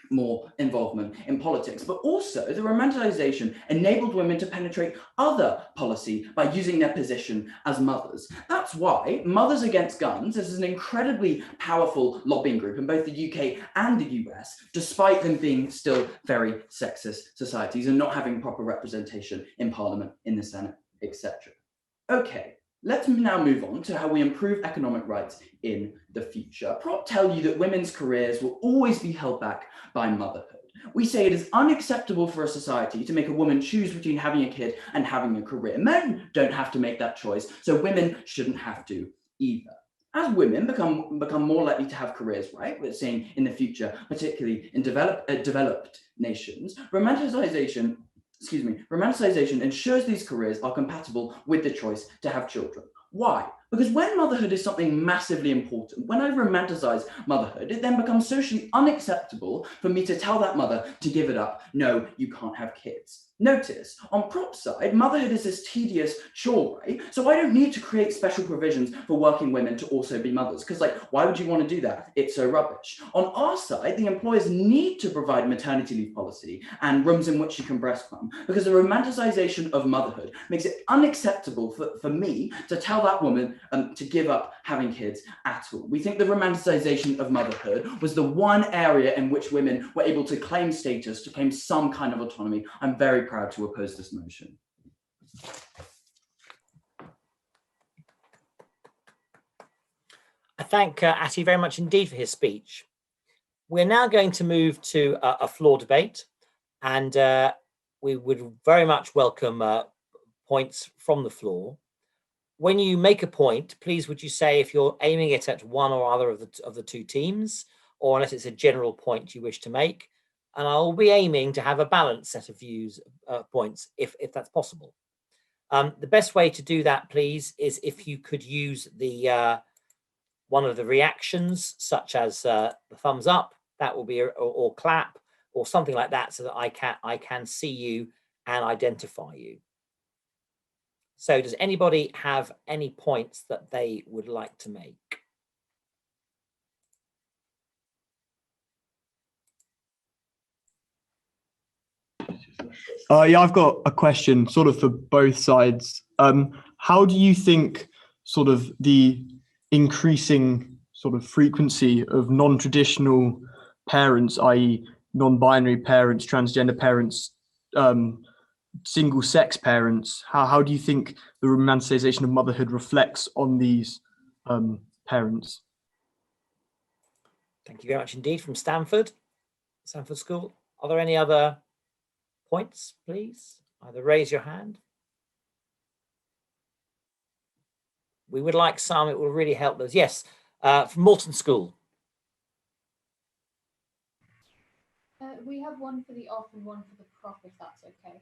more involvement in politics. But also the romanticization enabled women to penetrate other policy by using their position as mothers. That's why Mothers Against Guns is an incredibly powerful lobbying group in both the UK and the US, despite them being still very sexist societies and not having proper representation in Parliament, in the Senate, etc. Okay. Let's now move on to how we improve economic rights in the future. Prop tell you that women's careers will always be held back by motherhood. We say it is unacceptable for a society to make a woman choose between having a kid and having a career. Men don't have to make that choice, so women shouldn't have to either. As women become more likely to have careers, right? We're seeing in the future, particularly in developed nations, romanticization ensures these careers are compatible with the choice to have children. Why? Because when motherhood is something massively important, when I romanticize motherhood, it then becomes socially unacceptable for me to tell that mother to give it up. No, you can't have kids. Notice, on prop side, motherhood is this tedious chore, right? So I don't need to create special provisions for working women to also be mothers, because like, why would you want to do that? It's so rubbish. On our side, the employers need to provide maternity leave policy and rooms in which you can breastfeed, because the romanticization of motherhood makes it unacceptable for me to tell that woman to give up having kids at all. We think the romanticization of motherhood was the one area in which women were able to claim status, to claim some kind of autonomy. I'm very proud to oppose this motion. I thank Atty very much indeed for his speech. We're now going to move to a floor debate, and we would very much welcome points from the floor. When you make a point, please would you say if you're aiming it at one or other of the two teams, or unless it's a general point you wish to make. And I'll be aiming to have a balanced set of views, points, if that's possible. The best way to do that, please, is if you could use the one of the reactions, such as the thumbs up, that will be, or clap, or something like that, so that I can see you and identify you. So does anybody have any points that they would like to make? Yeah, I've got a question sort of for both sides. How do you think sort of the increasing sort of frequency of non-traditional parents, i.e. non-binary parents, transgender parents, single-sex parents, how do you think the romanticization of motherhood reflects on these parents? Thank you very much indeed. From Stanford School. Are there any other points, please? Either raise your hand. We would like some, it will really help us. Yes, from Morton School. We have one for the off and one for the prop, if that's okay.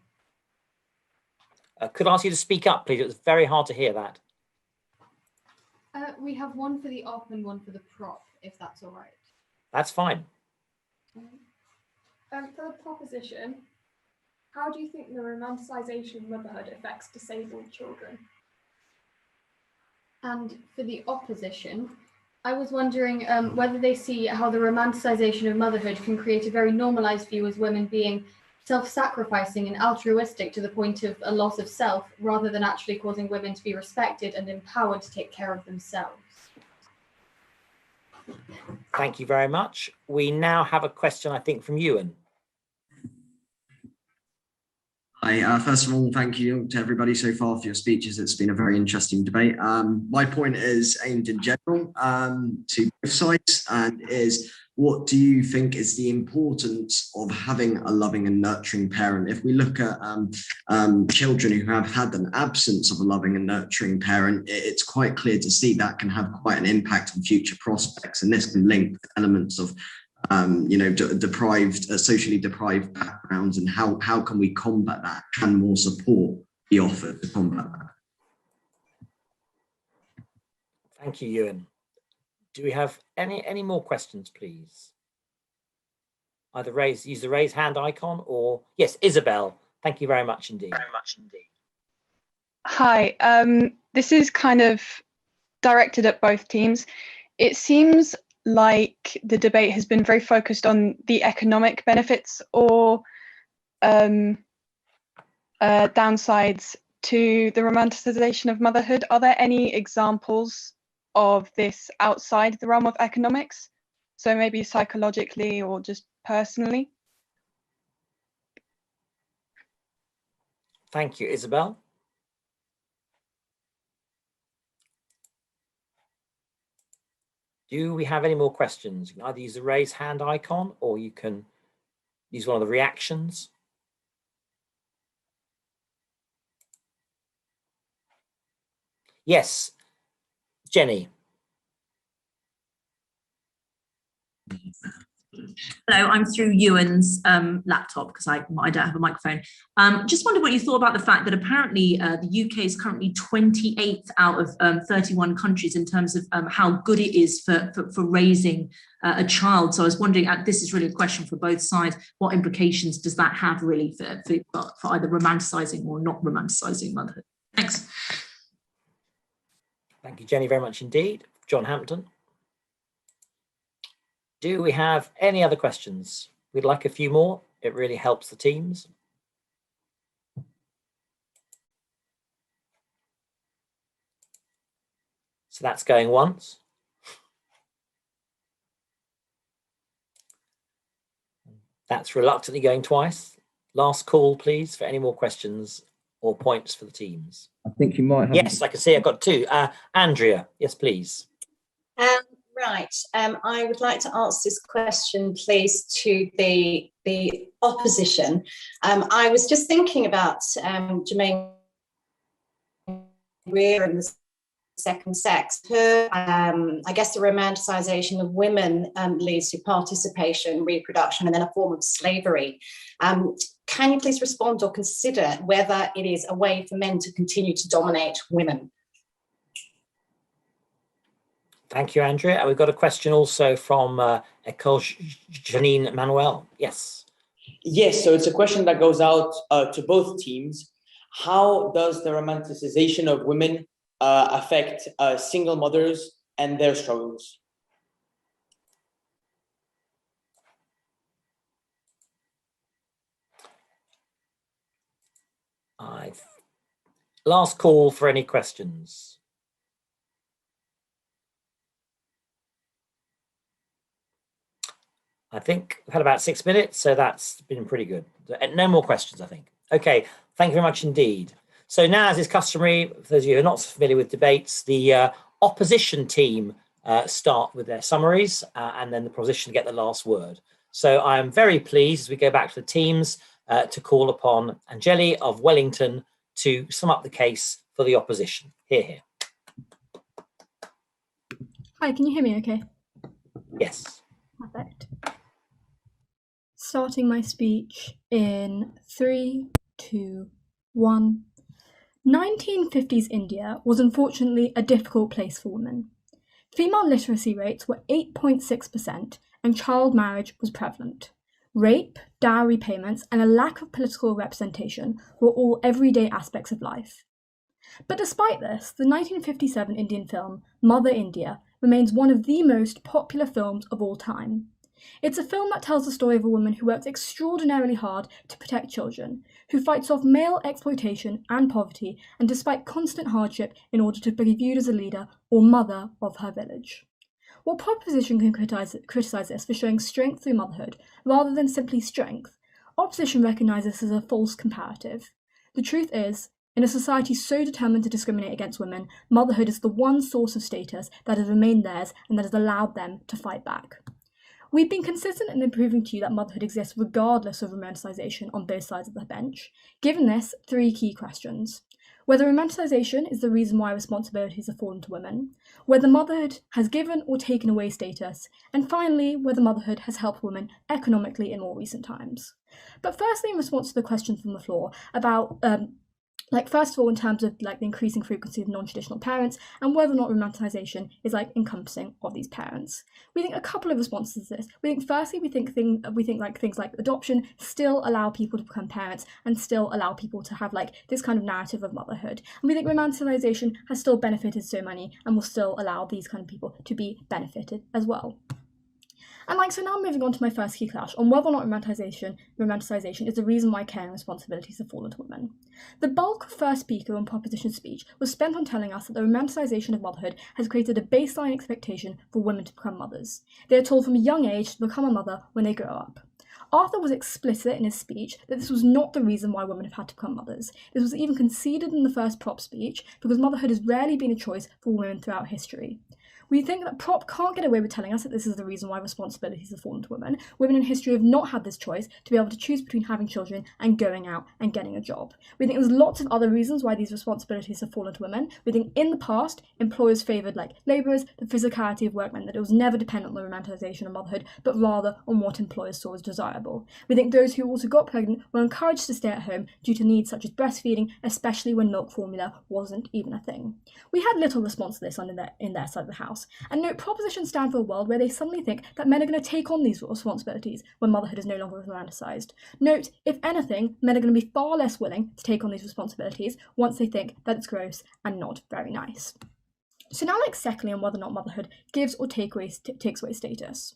Could I ask you to speak up, please? It was very hard to hear that. We have one for the op and one for the prop, if that's all right. That's fine. For the proposition, how do you think the romanticisation of motherhood affects disabled children? And for the opposition, I was wondering whether they see how the romanticisation of motherhood can create a very normalised view as women being self-sacrificing and altruistic to the point of a loss of self, rather than actually causing women to be respected and empowered to take care of themselves. Thank you very much. We now have a question, I think, from Ewan. Hi, first of all, thank you to everybody so far for your speeches. It's been a very interesting debate. My point is aimed in general to both sides, and is, what do you think is the importance of having a loving and nurturing parent? If we look at children who have had an absence of a loving and nurturing parent, it's quite clear to see that can have quite an impact on future prospects, and this can link elements of socially deprived backgrounds, and how can we combat that? Can more support be offered to combat that? Thank you, Ewan. Do we have any more questions, please? Either use the raise hand icon, or yes, Isabel. Thank you very much indeed. Hi, this is kind of directed at both teams. It seems like the debate has been very focused on the economic benefits or downsides to the romanticization of motherhood. Are there any examples of this outside the realm of economics? So maybe psychologically or just personally? Thank you, Isabel. Do we have any more questions? You can either use the raise hand icon, or you can use one of the reactions. Yes, Jenny. Hello, I'm through Ewan's laptop because I don't have a microphone. Just wondered what you thought about the fact that apparently the UK is currently 28th out of 31 countries in terms of how good it is for raising a child. So I was wondering, this is really a question for both sides, what implications does that have really for either romanticising or not romanticising motherhood? Thanks. Thank you, Jenny, very much indeed. John Hampton. Do we have any other questions? We'd like a few more. It really helps the teams. So that's going once. That's reluctantly going twice. Last call, please, for any more questions or points for the teams. I think you might have. Yes, I can see I've got two. Andrea, yes, please. Right. I would like to ask this question, please, to the opposition. I was just thinking about Jermaine Greer and the second sex. Her, I guess the romanticisation of women leads to participation, reproduction, and then a form of slavery. Can you please respond or consider whether it is a way for men to continue to dominate women? Thank you, Andrea. And we've got a question also from Ecole Janine Manuel. Yes. Yes, so it's a question that goes out to both teams. How does the romanticization of women affect single mothers and their struggles? Last call for any questions. I think we've had about 6 minutes, so that's been pretty good. No more questions, I think. Okay, thank you very much indeed. So now, as is customary, for those of you who are not familiar with debates, the opposition team start with their summaries, and then the proposition get the last word. So I am very pleased, as we go back to the teams, to call upon Angeli of Wellington to sum up the case for the opposition. Hear. Hi, can you hear me okay? Yes. Perfect. Starting my speech in 3, 2, 1. 1950s India was unfortunately a difficult place for women. Female literacy rates were 8.6% and child marriage was prevalent. Rape, dowry payments, and a lack of political representation were all everyday aspects of life. But despite this, the 1957 Indian film Mother India remains one of the most popular films of all time. It's a film that tells the story of a woman who works extraordinarily hard to protect children, who fights off male exploitation and poverty, and despite constant hardship in order to be viewed as a leader or mother of her village. What proposition can criticise this for showing strength through motherhood, rather than simply strength, Opposition recognises this as a false comparative. The truth is, in a society so determined to discriminate against women, motherhood is the one source of status that has remained theirs and that has allowed them to fight back. We've been consistent in proving to you that motherhood exists regardless of romanticisation on both sides of the bench. Given this, 3 key questions. Whether romanticisation is the reason why responsibilities have fallen to women, whether motherhood has given or taken away status, and finally, whether motherhood has helped women economically in more recent times. But firstly, in response to the question from the floor about first of all, in terms of the increasing frequency of non-traditional parents and whether or not romanticisation is encompassing of these parents, we think a couple of responses to this. We think firstly, we think things like adoption still allow people to become parents and still allow people to have this kind of narrative of motherhood. And we think romanticisation has still benefited so many and will still allow these kind of people to be benefited as well. And so now moving on to my first key clash on whether or not romanticisation is the reason why care and responsibilities have fallen to women. The bulk of first speaker and proposition speech was spent on telling us that the romanticisation of motherhood has created a baseline expectation for women to become mothers. They are told from a young age to become a mother when they grow up. Arthur was explicit in his speech that this was not the reason why women have had to become mothers. This was even conceded in the first prop speech because motherhood has rarely been a choice for women throughout history. We think that prop can't get away with telling us that this is the reason why responsibilities have fallen to women. Women in history have not had this choice to be able to choose between having children and going out and getting a job. We think there's lots of other reasons why these responsibilities have fallen to women. We think in the past, employers favoured labourers, the physicality of work meant that it was never dependent on the romanticisation of motherhood, but rather on what employers saw as desirable. We think those who also got pregnant were encouraged to stay at home due to needs such as breastfeeding, especially when milk formula wasn't even a thing. We had little response to this in their side of the house. And note, propositions stand for a world where they suddenly think that men are going to take on these responsibilities when motherhood is no longer romanticised. Note, if anything, men are going to be far less willing to take on these responsibilities once they think that it's gross and not very nice. So now secondly on whether or not motherhood gives or takes away status.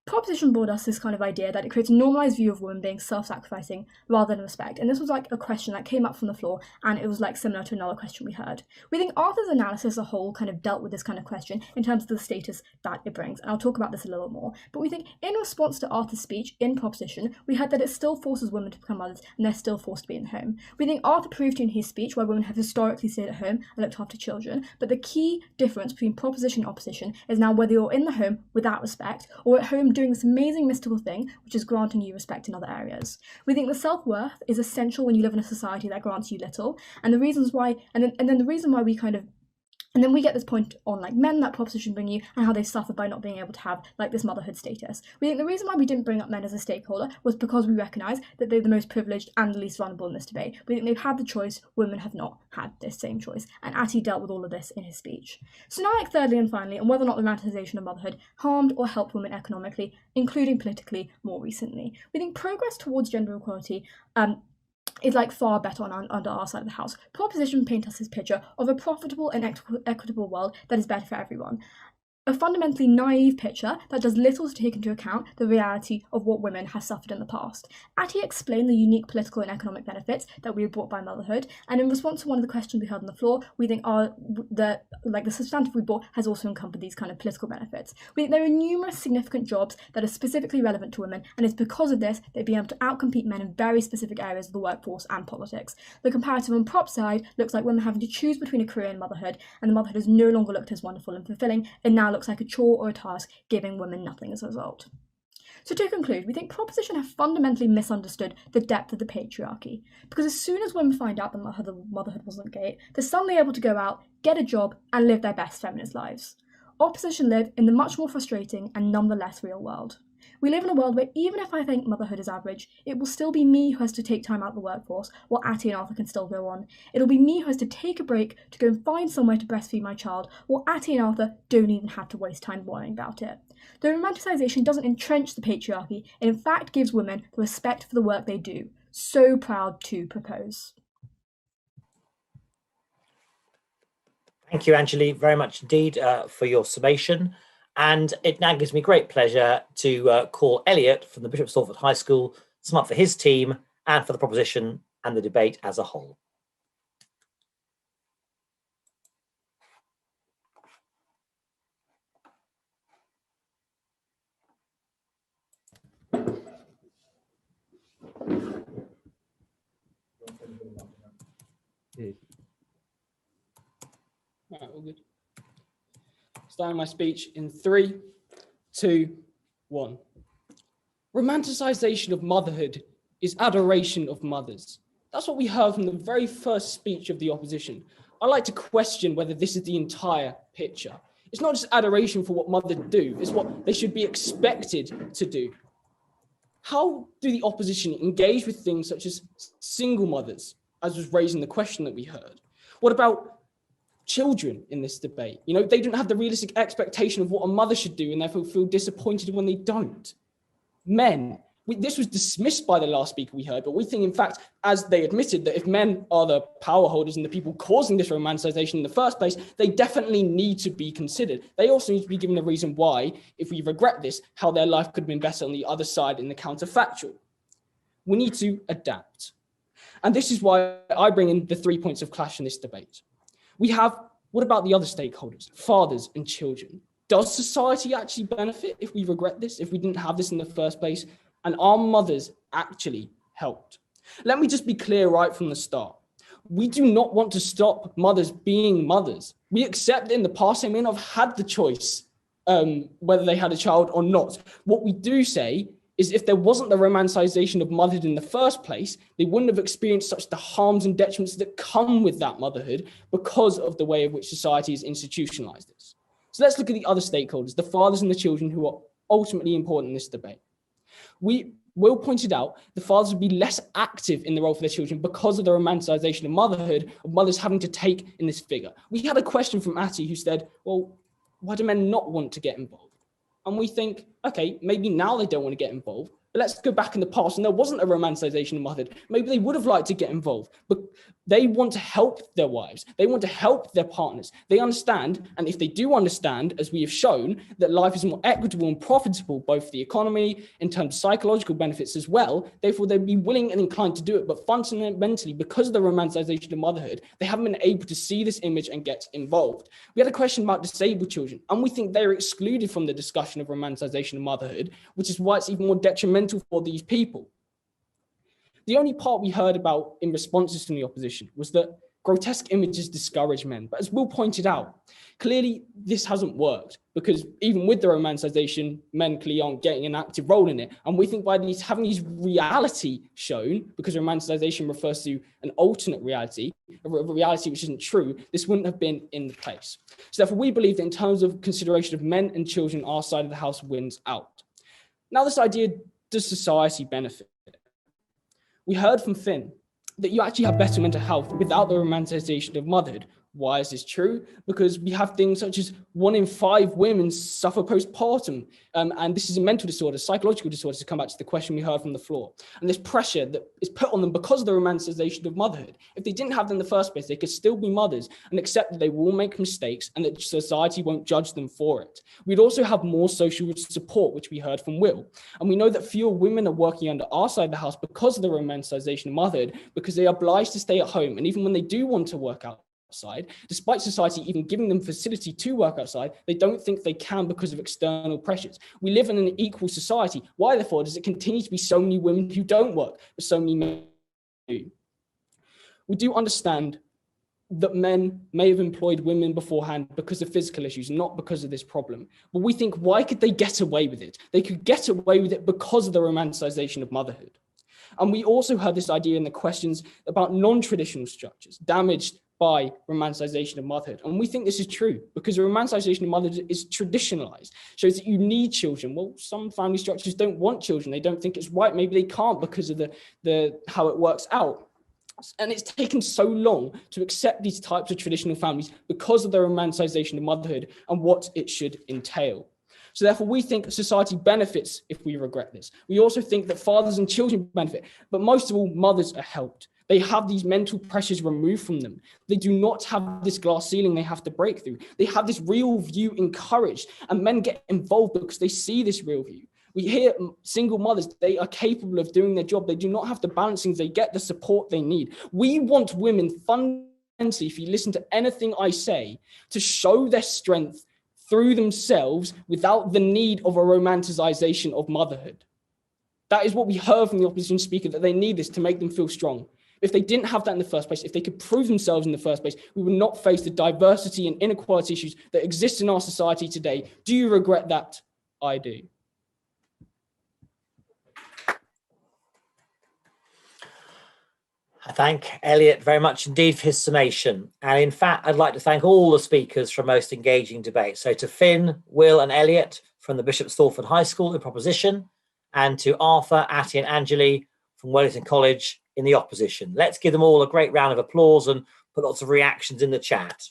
Proposition brought us this kind of idea that it creates a normalised view of women being self-sacrificing rather than respect. And this was a question that came up from the floor, and it was similar to another question we heard. We think Arthur's analysis as a whole kind of dealt with this kind of question in terms of the status that it brings. And I'll talk about this a little more. But we think in response to Arthur's speech in Proposition, we heard that it still forces women to become mothers and they're still forced to be in the home. We think Arthur proved in his speech why women have historically stayed at home and looked after children. But the key difference between Proposition and Opposition is now whether you're in the home without respect or at home doing this amazing mystical thing, which is granting you respect in other areas. We think that self-worth is essential when you live in a society that grants you little, and the reasons why, and then the reason why we kind of, and then we get this point on men that proposition bring you and how they suffer by not being able to have this motherhood status. We think the reason why we didn't bring up men as a stakeholder was because we recognise that they're the most privileged and the least vulnerable in this debate. We think they've had the choice, women have not had this same choice, and Atty dealt with all of this in his speech. So now thirdly and finally, on whether or not the romanticisation of motherhood harmed or helped women economically, including politically more recently. We think progress towards gender equality is far better under our side of the house. Proposition paint us this picture of a profitable and equitable world that is better for everyone. A fundamentally naive picture that does little to take into account the reality of what women have suffered in the past. Atty explained the unique political and economic benefits that we were brought by motherhood, and in response to one of the questions we heard on the floor, we think the substantive we brought has also encompassed these kind of political benefits. We think there are numerous significant jobs that are specifically relevant to women, and it's because of this they've been able to outcompete men in very specific areas of the workforce and politics. The comparative on prop side looks like women having to choose between a career and motherhood, and the motherhood has no longer looked as wonderful and fulfilling, and now looks like a chore or a task, giving women nothing as a result. So to conclude, we think Proposition have fundamentally misunderstood the depth of the patriarchy, because as soon as women find out that motherhood wasn't gay, they're suddenly able to go out, get a job, and live their best feminist lives. Opposition live in the much more frustrating and nonetheless real world. We live in a world where even if I think motherhood is average, it will still be me who has to take time out of the workforce while Atty and Arthur can still go on. It'll be me who has to take a break to go and find somewhere to breastfeed my child while Atty and Arthur don't even have to waste time worrying about it. The romanticisation doesn't entrench the patriarchy, it in fact gives women the respect for the work they do. So proud to propose. Thank you, Angeli, very much indeed for your summation. And it now gives me great pleasure to call Elliot from the Bishop Stortford High School to sum up for his team and for the proposition and the debate as a whole. Right, all good. Starting my speech in 3, 2, 1. Romanticization of motherhood is adoration of mothers. That's what we heard from the very first speech of the opposition. I like to question whether this is the entire picture. It's not just adoration for what mothers do, it's what they should be expected to do. How do the opposition engage with things such as single mothers, as was raised in the question that we heard? What about children in this debate? You know, they don't have the realistic expectation of what a mother should do and therefore feel disappointed when they don't. Men, this was dismissed by the last speaker we heard, but we think, in fact, as they admitted, that if men are the power holders and the people causing this romanticization in the first place, they definitely need to be considered. They also need to be given a reason why, if we regret this, how their life could have been better on the other side in the counterfactual. We need to adapt. And this is why I bring in the 3 points of clash in this debate. We have, what about the other stakeholders, fathers and children? Does society actually benefit if we regret this, if we didn't have this in the first place? And our mothers actually helped? Let me just be clear right from the start. We do not want to stop mothers being mothers. We accept that in the past they may not have had the choice whether they had a child or not. What we do say is if there wasn't the romanticization of motherhood in the first place, they wouldn't have experienced such the harms and detriments that come with that motherhood because of the way in which society has institutionalized this. So let's look at the other stakeholders, the fathers and the children who are ultimately important in this debate. Will pointed out the fathers would be less active in the role for their children because of the romanticization of motherhood, of mothers having to take in this figure. We had a question from Atty who said, well, why do men not want to get involved? And we think, okay, maybe now they don't want to get involved, but let's go back in the past and there wasn't a romanticization of motherhood. Maybe they would have liked to get involved, but they want to help their wives. They want to help their partners. They understand, and if they do understand, as we have shown, that life is more equitable and profitable, both for the economy, in terms of psychological benefits as well, therefore they'd be willing and inclined to do it. But fundamentally, because of the romanticization of motherhood, they haven't been able to see this image and get involved. We had a question about disabled children, and we think they're excluded from the discussion of romanticization of motherhood, which is why it's even more detrimental for these people. The only part we heard about in responses from the opposition was that grotesque images discourage men. But as Will pointed out, clearly this hasn't worked because even with the romanticization, men clearly aren't getting an active role in it. And we think by having these reality shown, because romanticization refers to an alternate reality, a reality which isn't true, this wouldn't have been in the place. So therefore we believe that in terms of consideration of men and children, our side of the house wins out. Now this idea, does society benefit? We heard from Finn that you actually have better mental health without the romanticization of motherhood. Why is this true? Because we have things such as 1 in 5 women suffer postpartum. And this is a mental disorder, psychological disorder, to come back to the question we heard from the floor. And this pressure that is put on them because of the romanticization of motherhood. If they didn't have them in the first place, they could still be mothers and accept that they will make mistakes and that society won't judge them for it. We'd also have more social support, which we heard from Will. And we know that fewer women are working under our side of the house because of the romanticization of motherhood, because they are obliged to stay at home. And even when they do want to work outside, despite society even giving them facility to work outside, they don't think they can because of external pressures. We live in an equal society. Why, therefore, does it continue to be so many women who don't work, but so many men do? We do understand that men may have employed women beforehand because of physical issues, not because of this problem. But we think, why could they get away with it? They could get away with it because of the romanticization of motherhood. And we also heard this idea in the questions about non-traditional structures damaged by romanticization of motherhood. And we think this is true because the romanticization of motherhood is traditionalized, shows that you need children. Well, some family structures don't want children. They don't think it's right. Maybe they can't because of the how it works out. And it's taken so long to accept these types of traditional families because of the romanticization of motherhood and what it should entail. So therefore, we think society benefits if we regret this. We also think that fathers and children benefit, but most of all, mothers are helped. They have these mental pressures removed from them. They do not have this glass ceiling they have to break through. They have this real view encouraged, and men get involved because they see this real view. We hear single mothers, they are capable of doing their job. They do not have to balance things. They get the support they need. We want women fundamentally, if you listen to anything I say, to show their strength through themselves without the need of a romanticization of motherhood. That is what we heard from the opposition speaker, that they need this to make them feel strong. If they didn't have that in the first place, if they could prove themselves in the first place, we would not face the diversity and inequality issues that exist in our society today. Do you regret that? I do. I thank Elliot very much indeed for his summation. And in fact, I'd like to thank all the speakers for a most engaging debate. So to Finn, Will and Elliot from the Bishop Stortford High School in proposition, and to Arthur, Atty and Angeli from Wellington College in the opposition. Let's give them all a great round of applause and put lots of reactions in the chat.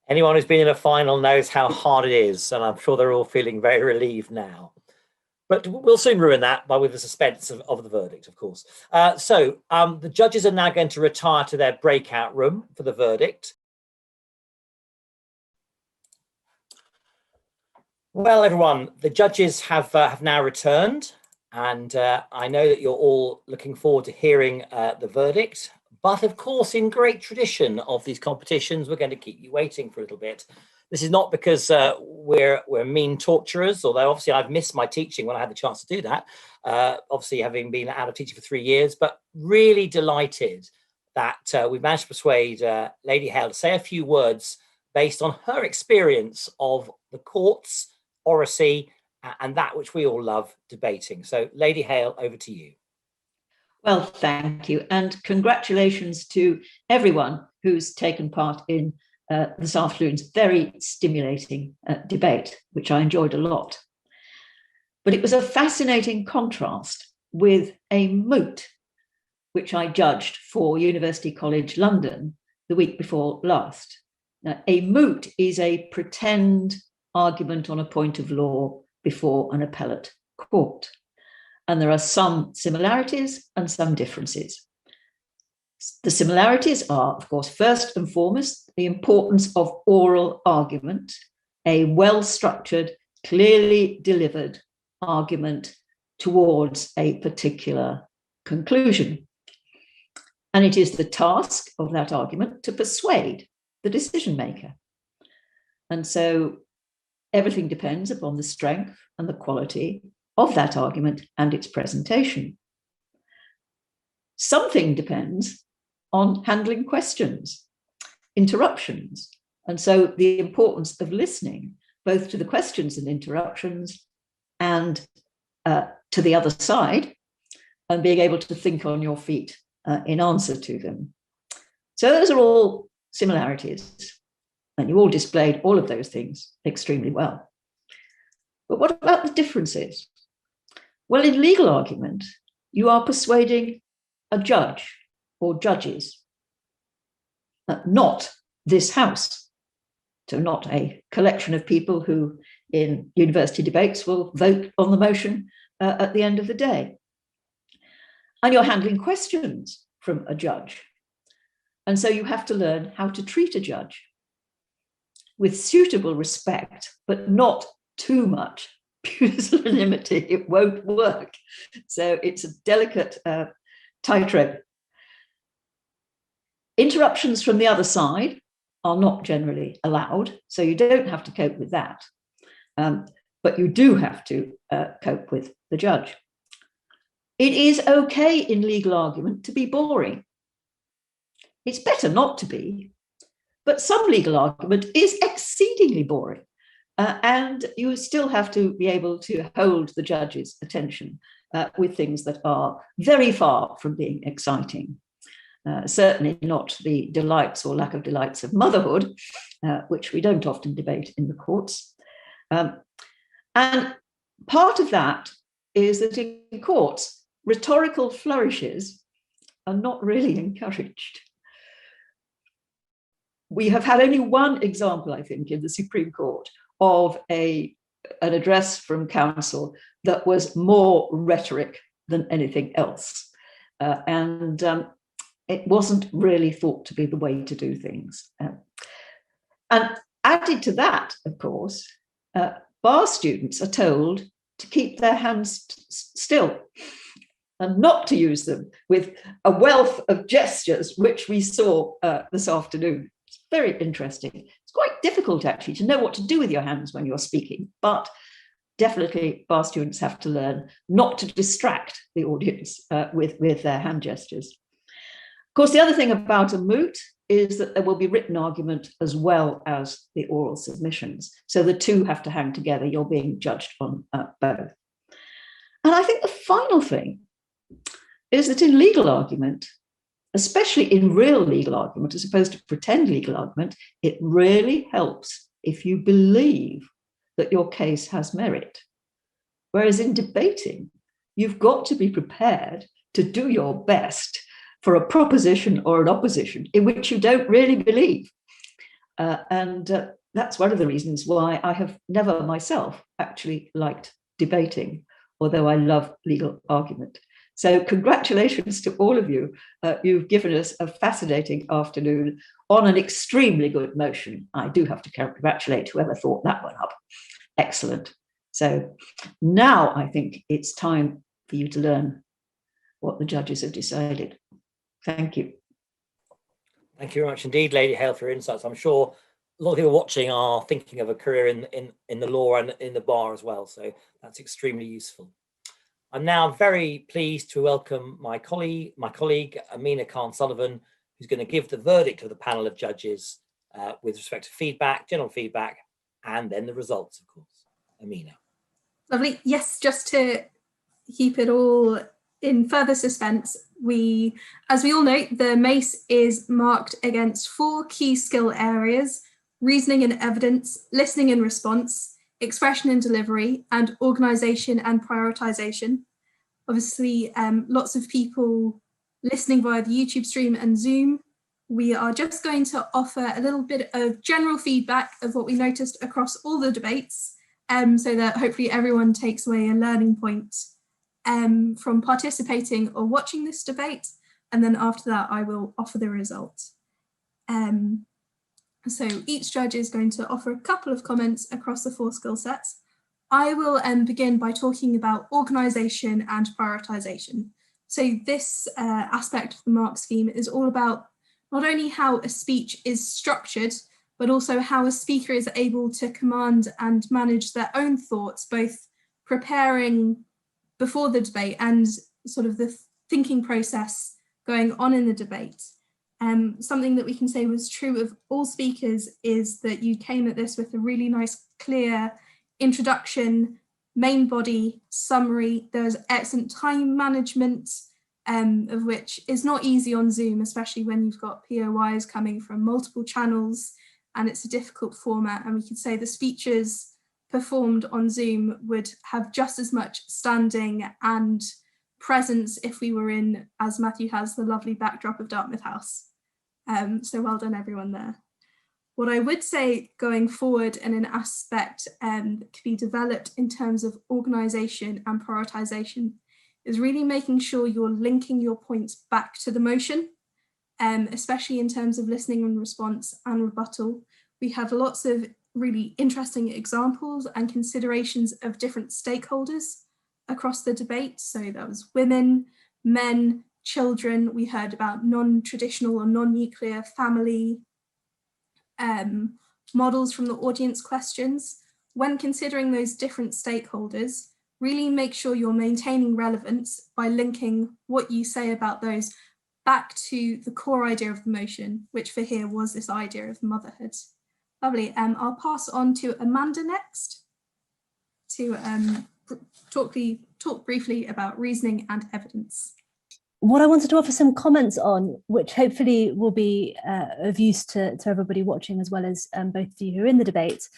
Anyone who's been in a final knows how hard it is, and I'm sure they're all feeling very relieved now. But we'll soon ruin that with the suspense of the verdict, of course. The judges are now going to retire to their breakout room for the verdict. Well, everyone, the judges have now returned, and I know that you're all looking forward to hearing the verdict. But of course, in great tradition of these competitions, we're going to keep you waiting for a little bit. This is not because we're mean torturers, although obviously I've missed my teaching when I had the chance to do that, obviously having been out of teaching for 3 years, but really delighted that we've managed to persuade Lady Hale to say a few words based on her experience of the courts, oracy, and that which we all love, debating. So Lady Hale, over to you. Well, thank you. And congratulations to everyone who's taken part in this afternoon's very stimulating debate, which I enjoyed a lot. But it was a fascinating contrast with a moot, which I judged for University College London the week before last. Now, a moot is a pretend argument on a point of law before an appellate court. And there are some similarities and some differences. The similarities are, of course, first and foremost, the importance of oral argument, a well-structured, clearly delivered argument towards a particular conclusion. And it is the task of that argument to persuade the decision maker. And so everything depends upon the strength and the quality of that argument and its presentation. Something depends on handling questions, interruptions. And so the importance of listening both to the questions and interruptions and to the other side, and being able to think on your feet in answer to them. So those are all similarities, and you all displayed all of those things extremely well. But what about the differences? Well, in legal argument, you are persuading a judge or judges, not this house. So not a collection of people who in university debates will vote on the motion at the end of the day. And you're handling questions from a judge. And so you have to learn how to treat a judge with suitable respect, but not too much pusillanimity. It won't work. So it's a delicate tightrope. Interruptions from the other side are not generally allowed, so you don't have to cope with that. But you do have to cope with the judge. It is okay in legal argument to be boring. It's better not to be, but some legal argument is exceedingly boring. And you still have to be able to hold the judge's attention with things that are very far from being exciting. Certainly not the delights or lack of delights of motherhood, which we don't often debate in the courts. And part of that is that in courts, rhetorical flourishes are not really encouraged. We have had only one example, I think, in the Supreme Court of an address from counsel that was more rhetoric than anything else. It wasn't really thought to be the way to do things. And added to that, of course, bar students are told to keep their hands still and not to use them with a wealth of gestures, which we saw this afternoon. It's very interesting. It's quite difficult, actually, to know what to do with your hands when you're speaking, but definitely bar students have to learn not to distract the audience with their hand gestures. Of course, the other thing about a moot is that there will be written argument as well as the oral submissions. So the two have to hang together. You're being judged on both. And I think the final thing is that in legal argument, especially in real legal argument, as opposed to pretend legal argument, it really helps if you believe that your case has merit. Whereas in debating, you've got to be prepared to do your best for a proposition or an opposition in which you don't really believe. That's one of the reasons why I have never myself actually liked debating, although I love legal argument. So congratulations to all of you. You've given us a fascinating afternoon on an extremely good motion. I do have to congratulate whoever thought that one up. Excellent. So now I think it's time for you to learn what the judges have decided. Thank you. Thank you very much indeed, Lady Hale, for your insights. I'm sure a lot of people watching are thinking of a career in the law and in the bar as well. So that's extremely useful. I'm now very pleased to welcome my colleague, Amina Khan-Sullivan, who's going to give the verdict of the panel of judges with respect to feedback, general feedback, and then the results, of course. Amina. Lovely. Yes, just to keep it all in further suspense, as we all know, the Mace is marked against 4 key skill areas: reasoning and evidence, listening and response, expression and delivery, and organisation and prioritisation. Obviously, lots of people listening via the YouTube stream and Zoom. We are just going to offer a little bit of general feedback of what we noticed across all the debates, so that hopefully everyone takes away a learning point from participating or watching this debate. And then after that, I will offer the results. So each judge is going to offer a couple of comments across the 4 skill sets. I will begin by talking about organisation and prioritisation. So this aspect of the mark scheme is all about not only how a speech is structured, but also how a speaker is able to command and manage their own thoughts, both preparing before the debate and sort of the thinking process going on in the debate. Something that we can say was true of all speakers is that you came at this with a really nice, clear introduction, main body, summary. There's excellent time management, of which is not easy on Zoom, especially when you've got POIs coming from multiple channels and it's a difficult format. And we could say the speeches performed on Zoom would have just as much standing and presence if we were in, as Matthew has, the lovely backdrop of Dartmouth House. So well done everyone there. What I would say going forward, and an aspect that could be developed in terms of organisation and prioritisation, is really making sure you're linking your points back to the motion, especially in terms of listening and response and rebuttal. We have lots of really interesting examples and considerations of different stakeholders across the debate. So that was women, men, children. We heard about non-traditional or non-nuclear family models from the audience questions. When considering those different stakeholders, really make sure you're maintaining relevance by linking what you say about those back to the core idea of the motion, which for here was this idea of motherhood. Lovely. I'll pass on to Amanda next to talk briefly about reasoning and evidence. What I wanted to offer some comments on, which hopefully will be of use to everybody watching, as well as both of you who are in the debate,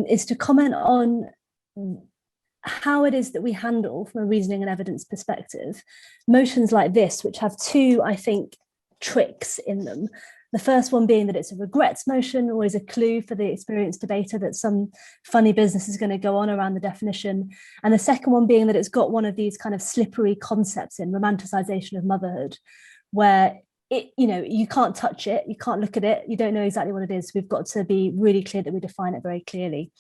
is to comment on how it is that we handle, from a reasoning and evidence perspective, motions like this, which have 2, I think, tricks in them. The first one being that it's a regrets motion, always a clue for the experienced debater that some funny business is going to go on around the definition. And the second one being that it's got one of these kind of slippery concepts in romanticisation of motherhood, where you can't touch it, you can't look at it, you don't know exactly what it is. We've got to be really clear that we define it very clearly.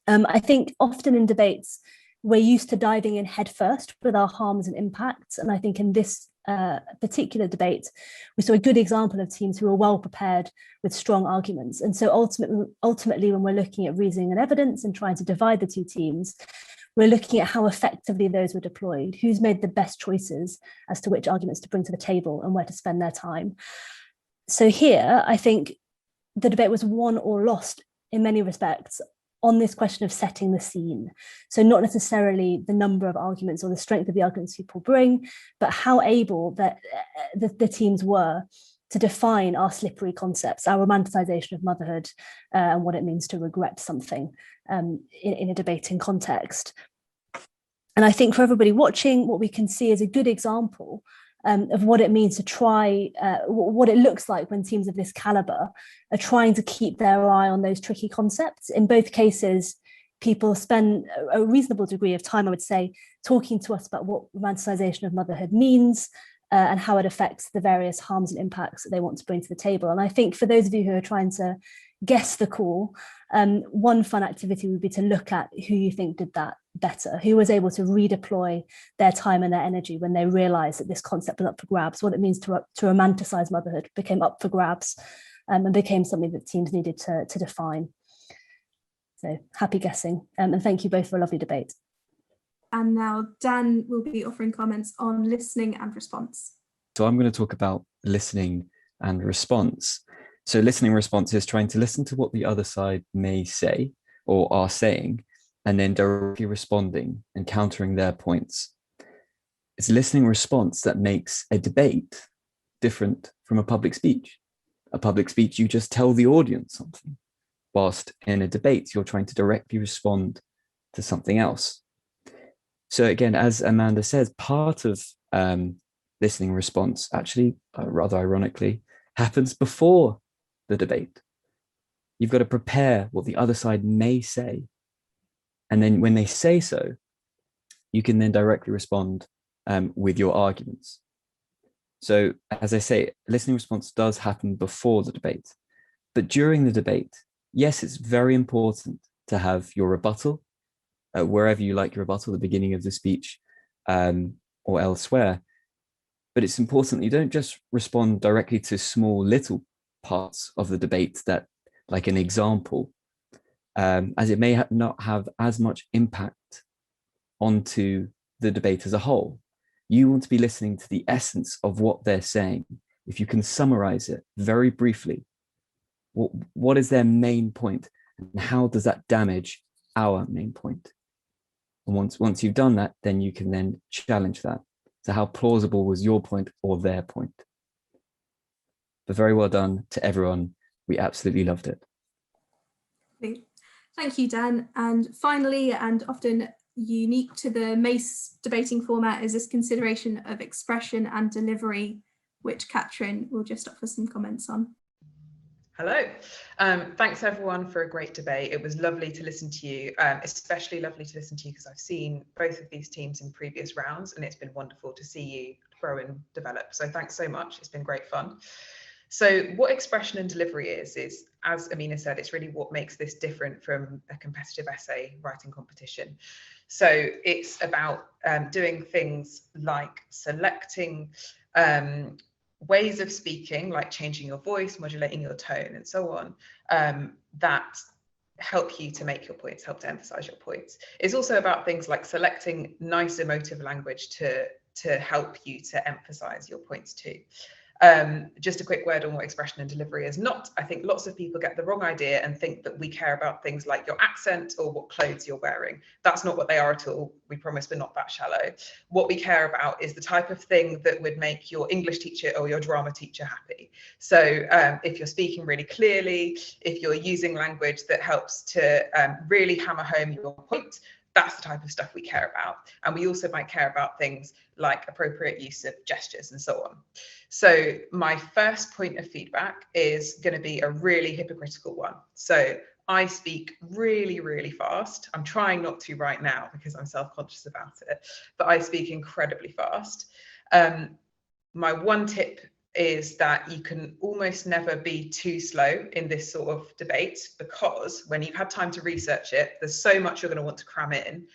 I think often in debates, we're used to diving in headfirst with our harms and impacts. And I think in this particular debate, we saw a good example of teams who were well prepared with strong arguments. And so ultimately, when we're looking at reasoning and evidence and trying to divide the two teams, we're looking at how effectively those were deployed, who's made the best choices as to which arguments to bring to the table and where to spend their time. So here, I think the debate was won or lost in many respects on this question of setting the scene. So not necessarily the number of arguments or the strength of the arguments people bring, but how able that the teams were to define our slippery concepts, our romanticization of motherhood, and what it means to regret something in a debating context. And I think for everybody watching, what we can see is a good example of what it means to try, what it looks like when teams of this caliber are trying to keep their eye on those tricky concepts. In both cases, people spend a reasonable degree of time, I would say, talking to us about what romanticization of motherhood means and how it affects the various harms and impacts that they want to bring to the table. And I think for those of you who are trying to guess the call, one fun activity would be to look at who you think did that better, who was able to redeploy their time and their energy when they realized that this concept was up for grabs. What it means to romanticize motherhood became up for grabs and became something that teams needed to define. So happy guessing, and thank you both for a lovely debate. And now Dan will be offering comments on listening and response. So I'm going to talk about listening and response. So listening response is trying to listen to what the other side may say or are saying, and then directly responding and countering their points. It's listening response that makes a debate different from a public speech. A public speech, you just tell the audience something, whilst in a debate, you're trying to directly respond to something else. So again, as Amanda says, part of listening response actually, rather ironically, happens before the debate. You've got to prepare what the other side may say. And then when they say so, you can then directly respond with your arguments. So as I say, listening response does happen before the debate. But during the debate, yes, it's very important to have your rebuttal, wherever you like your rebuttal, the beginning of the speech or elsewhere. But it's important that you don't just respond directly to small little parts of the debate that, like an example, as it may not have as much impact onto the debate as a whole. You want to be listening to the essence of what they're saying. If you can summarize it very briefly, what is their main point and how does that damage our main point? And once you've done that, then you can then challenge that. So how plausible was your point or their point? But very well done to everyone. We absolutely loved it. Thank you, Dan. And finally, and often unique to the Mace debating format, is this consideration of expression and delivery, which Katrin will just offer some comments on. Hello. Thanks everyone for a great debate. It was lovely to listen to you, especially lovely to listen to you because I've seen both of these teams in previous rounds and it's been wonderful to see you grow and develop. So thanks so much. It's been great fun. So what expression and delivery is, as Amina said, it's really what makes this different from a competitive essay writing competition. So it's about doing things like selecting ways of speaking, like changing your voice, modulating your tone, and so on, that help you to make your points, help to emphasize your points. It's also about things like selecting nice emotive language to help you to emphasize your points too. Just a quick word on what expression and delivery is not. I think lots of people get the wrong idea and think that we care about things like your accent or what clothes you're wearing. That's not what they are at all. We promise we're not that shallow. What we care about is the type of thing that would make your English teacher or your drama teacher happy. So if you're speaking really clearly, if you're using language that helps to really hammer home your point, that's the type of stuff we care about. And we also might care about things like appropriate use of gestures and so on. So my first point of feedback is going to be a really hypocritical one. So I speak really, really fast. I'm trying not to right now because I'm self-conscious about it, but I speak incredibly fast. My one tip is that you can almost never be too slow in this sort of debate, because when you've had time to research it, there's so much you're going to want to cram in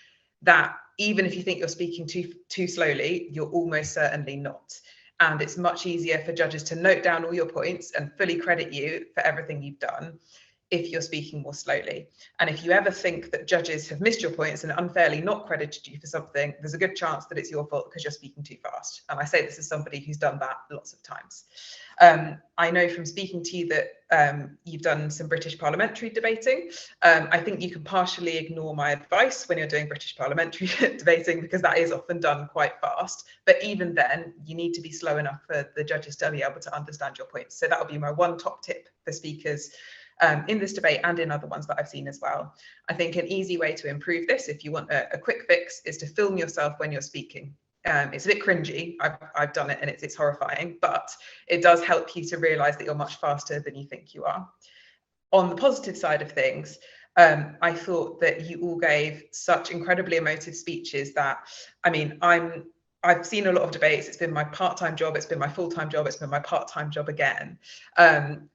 that even if you think you're speaking too slowly, you're almost certainly not. And it's much easier for judges to note down all your points and fully credit you for everything you've done if you're speaking more slowly. And if you ever think that judges have missed your points and unfairly not credited you for something, there's a good chance that it's your fault because you're speaking too fast. And I say this as somebody who's done that lots of times. I know from speaking to you that you've done some British parliamentary debating. I think you can partially ignore my advice when you're doing British parliamentary debating, because that is often done quite fast. But even then, you need to be slow enough for the judges to be able to understand your points. So that would be my one top tip for speakers in this debate and in other ones that I've seen as well. I think an easy way to improve this, if you want a quick fix, is to film yourself when you're speaking. It's a bit cringy. I've done it and it's horrifying, but it does help you to realize that you're much faster than you think you are. On the positive side of things, I thought that you all gave such incredibly emotive speeches that, I mean, I've seen a lot of debates. It's been my part-time job, it's been my full-time job, it's been my part-time job again.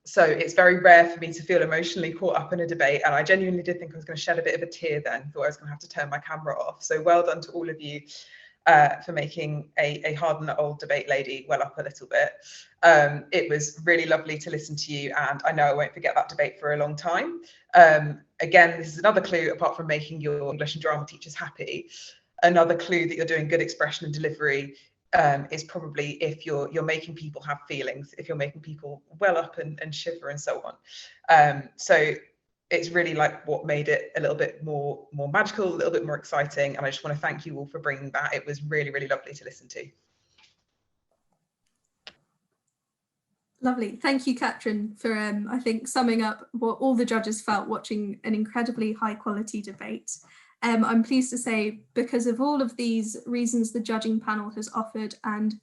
So it's very rare for me to feel emotionally caught up in a debate. And I genuinely did think I was going to shed a bit of a tear then, thought I was going to have to turn my camera off. So well done to all of you for making a hardened old debate lady well up a little bit. It was really lovely to listen to you, and I know I won't forget that debate for a long time. Again, this is another clue, apart from making your English and drama teachers happy. Another clue that you're doing good expression and delivery is probably if you're making people have feelings, if you're making people well up and shiver and so on. So it's really like what made it a little bit more magical, a little bit more exciting. And I just want to thank you all for bringing that. It was really, really lovely to listen to. Lovely. Thank you, Katrin, for I think summing up what all the judges felt watching an incredibly high quality debate. I'm pleased to say, because of all of these reasons the judging panel has offered, and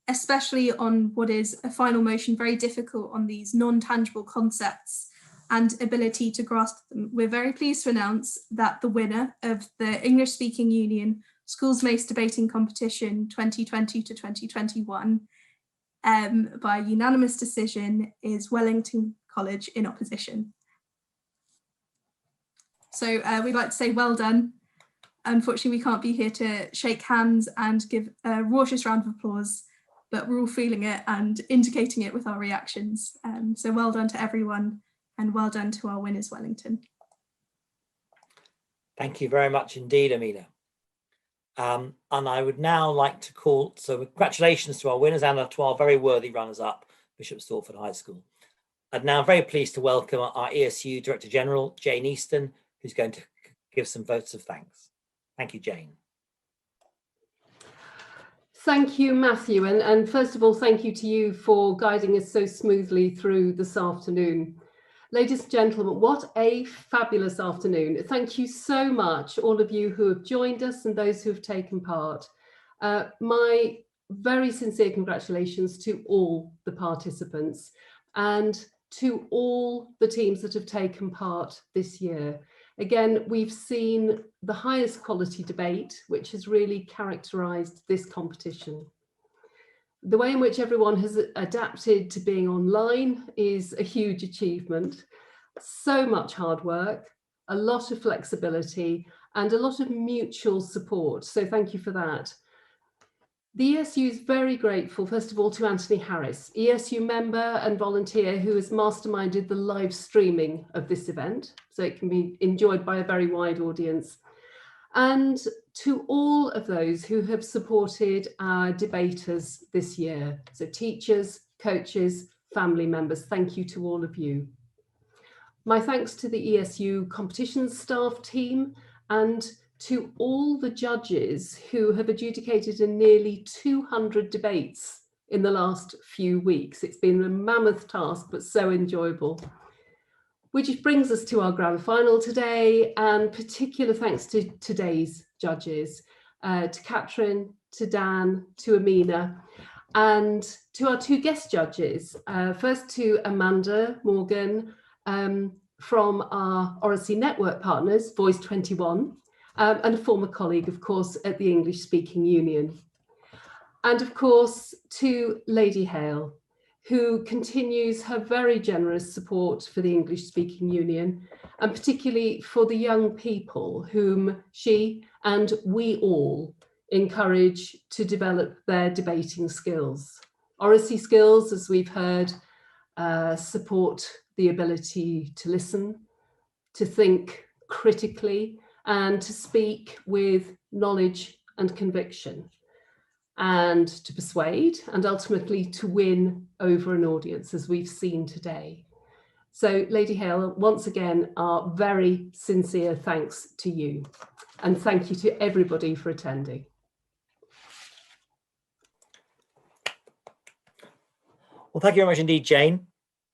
especially on what is a final motion, very difficult on these non-tangible concepts and ability to grasp them, we're very pleased to announce that the winner of the English Speaking Union Schools Mace Debating Competition 2020 to 2021 by unanimous decision is Wellington College in opposition. So we'd like to say well done. Unfortunately, we can't be here to shake hands and give a raucous round of applause, but we're all feeling it and indicating it with our reactions. So well done to everyone, and well done to our winners, Wellington. Thank you very much indeed, Amina. And I would now like to call, so congratulations to our winners and to our very worthy runners-up, Bishop Stortford High School. I'm now very pleased to welcome our ESU Director General, Jane Easton, who's going to give some votes of thanks. Thank you, Jane. Thank you, Matthew. And first of all, thank you to you for guiding us so smoothly through this afternoon. Ladies and gentlemen, what a fabulous afternoon. Thank you so much, all of you who have joined us and those who have taken part. My very sincere congratulations to all the participants and to all the teams that have taken part this year. Again, we've seen the highest quality debate, which has really characterised this competition. The way in which everyone has adapted to being online is a huge achievement. So much hard work, a lot of flexibility, and a lot of mutual support. So thank you for that. The ESU is very grateful, first of all, to Anthony Harris, ESU member and volunteer who has masterminded the live streaming of this event, so it can be enjoyed by a very wide audience. And to all of those who have supported our debaters this year, so teachers, coaches, family members, thank you to all of you. My thanks to the ESU competitions staff team and to all the judges who have adjudicated in nearly 200 debates in the last few weeks. It's been a mammoth task, but so enjoyable. Which brings us to our grand final today, and particular thanks to today's judges, to Katrin, to Dan, to Amina, and to our two guest judges. First to Amanda Morgan from our Oracy Network partners, Voice 21, and a former colleague, of course, at the English Speaking Union. And of course, to Lady Hale, who continues her very generous support for the English Speaking Union, and particularly for the young people whom she and we all encourage to develop their debating skills. Oracy skills, as we've heard, support the ability to listen, to think critically, and to speak with knowledge and conviction, and to persuade, and ultimately to win over an audience, as we've seen today. So, Lady Hale, once again, our very sincere thanks to you, and thank you to everybody for attending. Well, thank you very much indeed, Jane,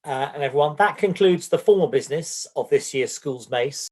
and everyone. That concludes the formal business of this year's Schools Mace.